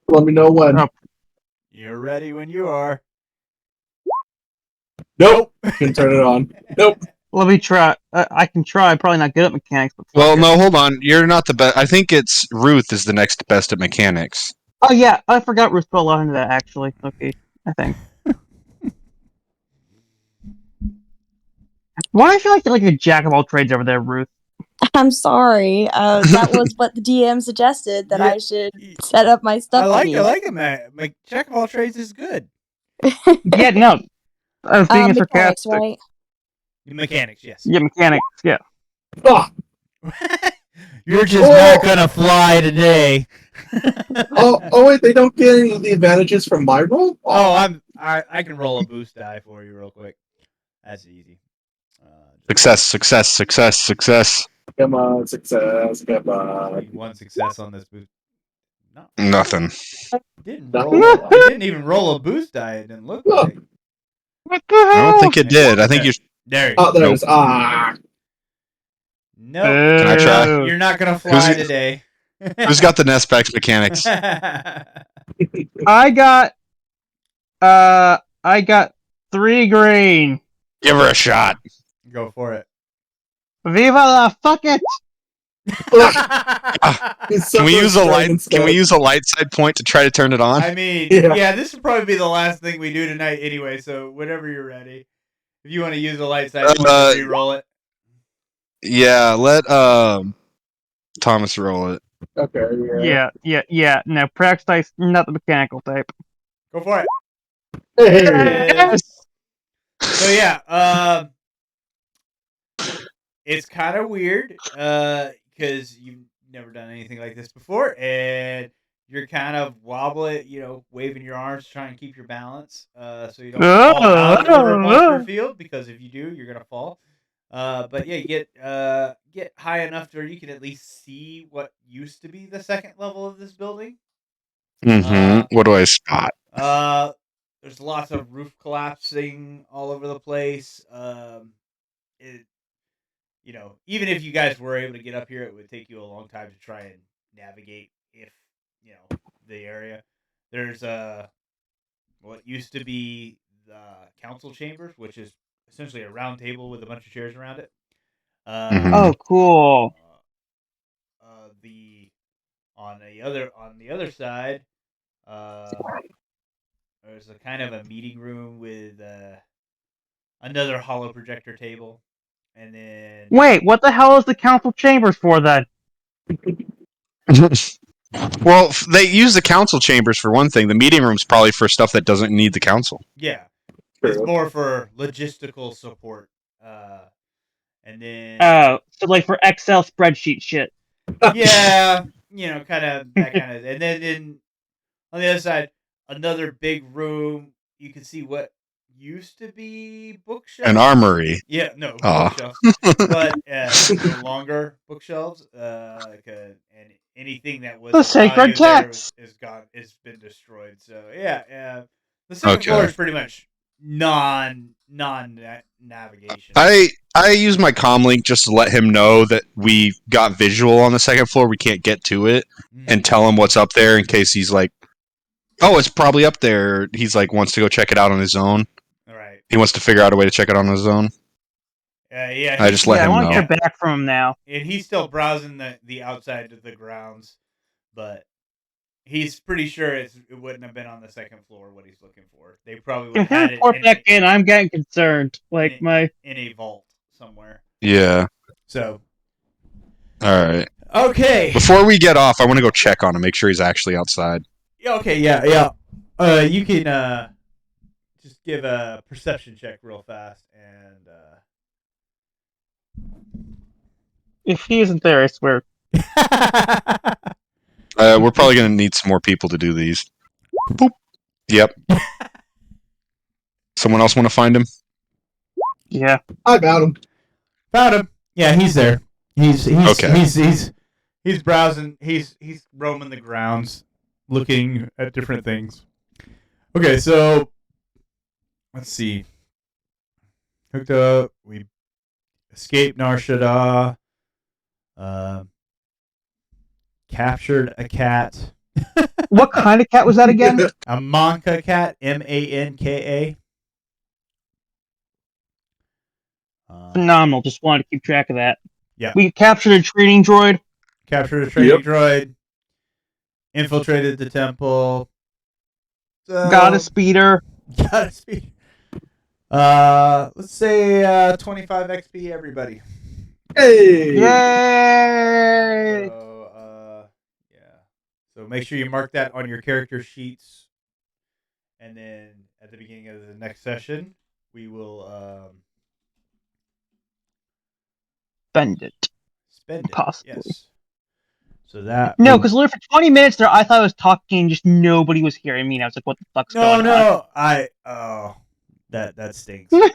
Let me know when. Oh. You're ready when you are. Nope. Can turn it on. Nope. Let me try. I can try. Probably not good at mechanics. But Well, no, hold on. You're not the best. I think it's Ruth is the next best at mechanics. Oh yeah, I forgot Ruth put a lot into that actually. Okay, I think. Why do I feel like you're like a jack of all trades over there, Ruth? I'm sorry. That was what the DM suggested that I should set up my stuff. I like it, man. Jack of all trades is good. Yeah, no. I was being mechanics, sarcastic. right? Mechanics, yes. Yeah, mechanics. Yeah. Ah! You're just not gonna fly today. Oh wait, they don't get any of the advantages from my roll? I can roll a boost die for you real quick. That's easy. Success. Come on, success. Come on. One success on this boost. No, Nothing. You didn't even roll a boost die. It didn't look like. What the hell? I don't think it did. I think you. There. Oh, there Nope. it is. Ah. No, Can I try? you're not gonna fly today. Who's got the Nespex mechanics? I got 3 green. Give her a shot. Go for it. Viva la fuck it! Can we use a light? Can we use a light side point to try to turn it on? I mean, Yeah. yeah, this would probably be the last thing we do tonight anyway. So whenever you're ready, if you want to use a light side, re-roll it. Yeah, let Thomas roll it. Okay. Yeah. No, Prax dice, not the mechanical type. Go for it. Hey. Yes. So yeah, it's kind of weird because you've never done anything like this before, and you're kind of wobbling, waving your arms, trying to keep your balance, so you don't fall out of the repulsor field. Because if you do, you're gonna fall. But yeah, you get high enough where you can at least see what used to be the second level of this building. What do I spot? There's lots of roof collapsing all over the place. Even if you guys were able to get up here, it would take you a long time to try and navigate the area. There's what used to be the council chambers, which is essentially a round table with a bunch of chairs around it. Oh, cool. On the other side, there's a kind of a meeting room with another hollow projector table, and then Wait, what the hell is the council chambers for then? Well, they use the council chambers for one thing. The meeting room's probably for stuff that doesn't need the council. yeah, it's more for logistical support. And then So like for Excel spreadsheet shit. yeah, kind of that kind of. And then on the other side, another big room. You can see what used to be bookshelves. An armory. Yeah, no Aw. bookshelves, but longer bookshelves. And anything that was The sacred value there text. is gone. It's been destroyed. So yeah, the second floor is pretty much navigation. I use my comm link just to let him know that we got visual on the second floor. We can't get to it, and tell him what's up there in case he's like, "Oh, it's probably up there." He's like wants to go check it out on his own. All right. He wants to figure out a way to check it on his own. Yeah. I just let I him want know. to hear back from him now. And he's still browsing the outside of the grounds, but he's pretty sure it wouldn't have been on the second floor what he's looking for. They probably would If have you had report it back in, I'm getting concerned. Like in a vault somewhere. Yeah. So. All right. Okay. Before we get off, I want to go check on him, make sure he's actually outside. Okay. Yeah. You can just give a perception check real fast, and if he isn't there, I swear. We're probably gonna need some more people to do these. Boop. Yep. Someone else want to find him? Yeah. I found him. Found him. Yeah, he's there. He's Okay. He's browsing. He's roaming the grounds, looking at different things. Okay, so let's see. Hooked up. We escaped Nar Shaddaa. Captured a cat. What kind of cat was that again? A Manka cat. Manka. Phenomenal. Just wanted to keep track of that. Yeah. We captured a training droid. Captured a training droid. Infiltrated the temple. So, Got a speeder. Got a speeder. Let's say 25 XP, everybody. Hey! Yay! So, yeah. So make sure you mark that on your character sheets, and then at the beginning of the next session, we will Spend it. spend it. Possibly. Yes. So that No, because literally for 20 minutes there, I thought I was talking and just nobody was hearing me. And I was like, what the fuck's going on? that stinks. No,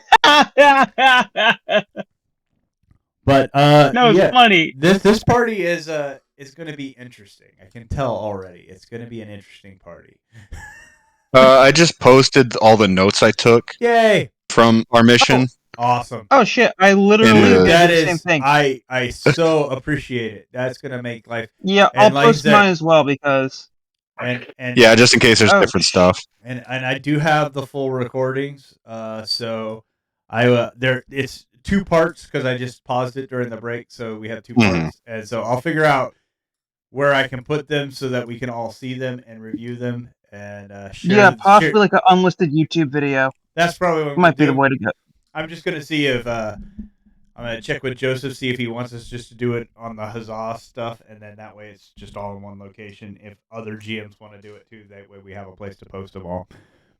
But it's yeah, funny. this party is going to be interesting. I can tell already. It's going to be an interesting party. I just posted all the notes I took Yay! from our mission. Awesome. Oh shit! I literally Yeah. did That the is, same thing. I so appreciate it. That's gonna make life Yeah, and I'll like post that- mine as well because and Yeah, just in case there's Oh. different stuff. and I do have the full recordings. So I it's 2 parts because I just paused it during the break, so we have 2 parts, and so I'll figure out where I can put them so that we can all see them and review them and share. possibly like an unlisted YouTube video That's probably what might be we'll the do. way to go. I'm just gonna see if I'm gonna check with Joseph, see if he wants us just to do it on the Huzzah stuff, and then that way it's just all in one location. If other GMs want to do it too, that way we have a place to post them all.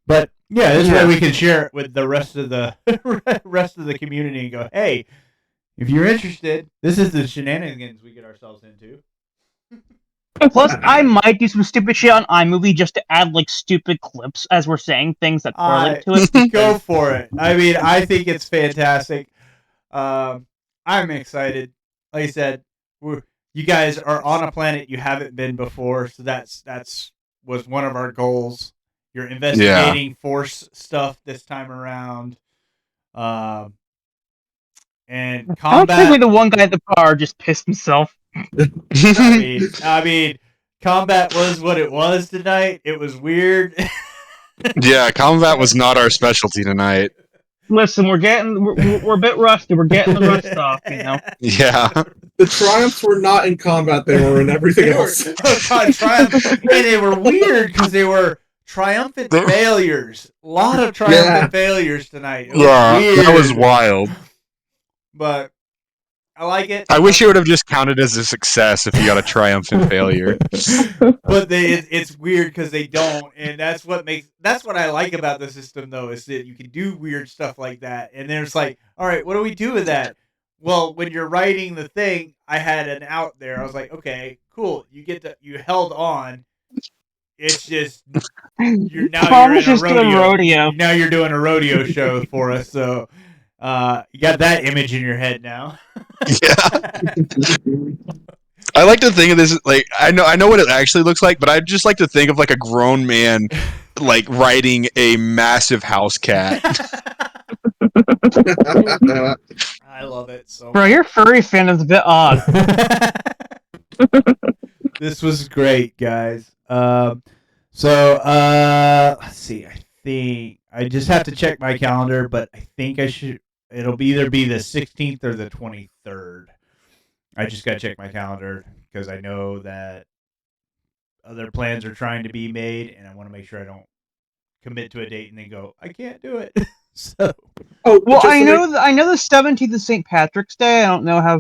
But yeah, this way we can share it with the rest of the community and go, hey, if you're interested, this is the shenanigans we get ourselves into. Plus, I might do some stupid shit on iMovie just to add like stupid clips as we're saying things that correlate to it. Go for it. I mean, I think it's fantastic. I'm excited. Like I said, you guys are on a planet you haven't been before, so that's was one of our goals. You're investigating Force stuff this time around. And I combat. think the one guy at the bar just pissed himself. I mean, combat was what it was tonight. It was weird. Yeah, combat was not our specialty tonight. Listen, we're a bit rusty. We're getting the rust off, you know. Yeah. The triumphs were not in combat; they were in everything else. And they were weird because they were triumphant failures. A lot of triumphant failures tonight. It was weird. That was wild. But I like it. I wish it would have just counted as a success if you got a triumphant failure. But it's weird because they don't, and that's what I like about the system, though, is that you can do weird stuff like that. And then it's like, all right, what do we do with that? Well, when you're writing the thing, I had an out there. I was like, okay, cool. You held on. It's just you're in a rodeo. Now you're doing a rodeo show for us, so you got that image in your head now. Yeah. I like to think of this like I know what it actually looks like, but I just like to think of like a grown man like riding a massive house cat. I love it so Bro, your furry fandom's a bit odd. This was great, guys. Let's see. I think I just have to check my calendar, but I think I should. It'll either be the 16th or the 23rd. I just gotta check my calendar because I know that other plans are trying to be made, and I want to make sure I don't commit to a date and then go, I can't do it. So. Oh, Well, just I to know I know the 17th is St. Patrick's Day. I don't know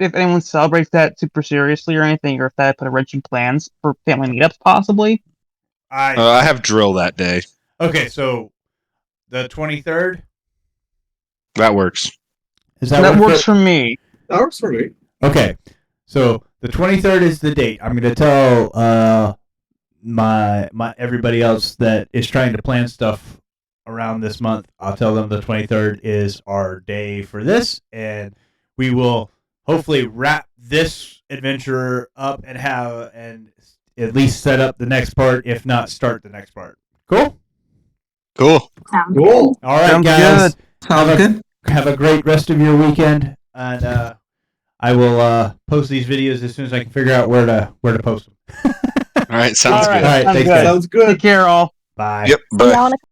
if anyone celebrates that super seriously or anything, or if that put a wrench in plans for family meetups, possibly. I have drill that day. Okay, so the 23rd. That works. That works for me. That works for me. Okay, so the 23rd is the date. I'm going to tell my everybody else that is trying to plan stuff around this month. I'll tell them the 23rd is our day for this, and we will hopefully wrap this adventure up and at least set up the next part, if not start the next part. Cool. Cool. Cool. All right, Sounds guys. Sounds good. Have a great rest of your weekend, and I will post these videos as soon as I can figure out where to post them. All right, sounds All right. good. All right, Sounds thanks, good. guys. Sounds good. Take care, all. Bye. Yep. See Bye. y'all in a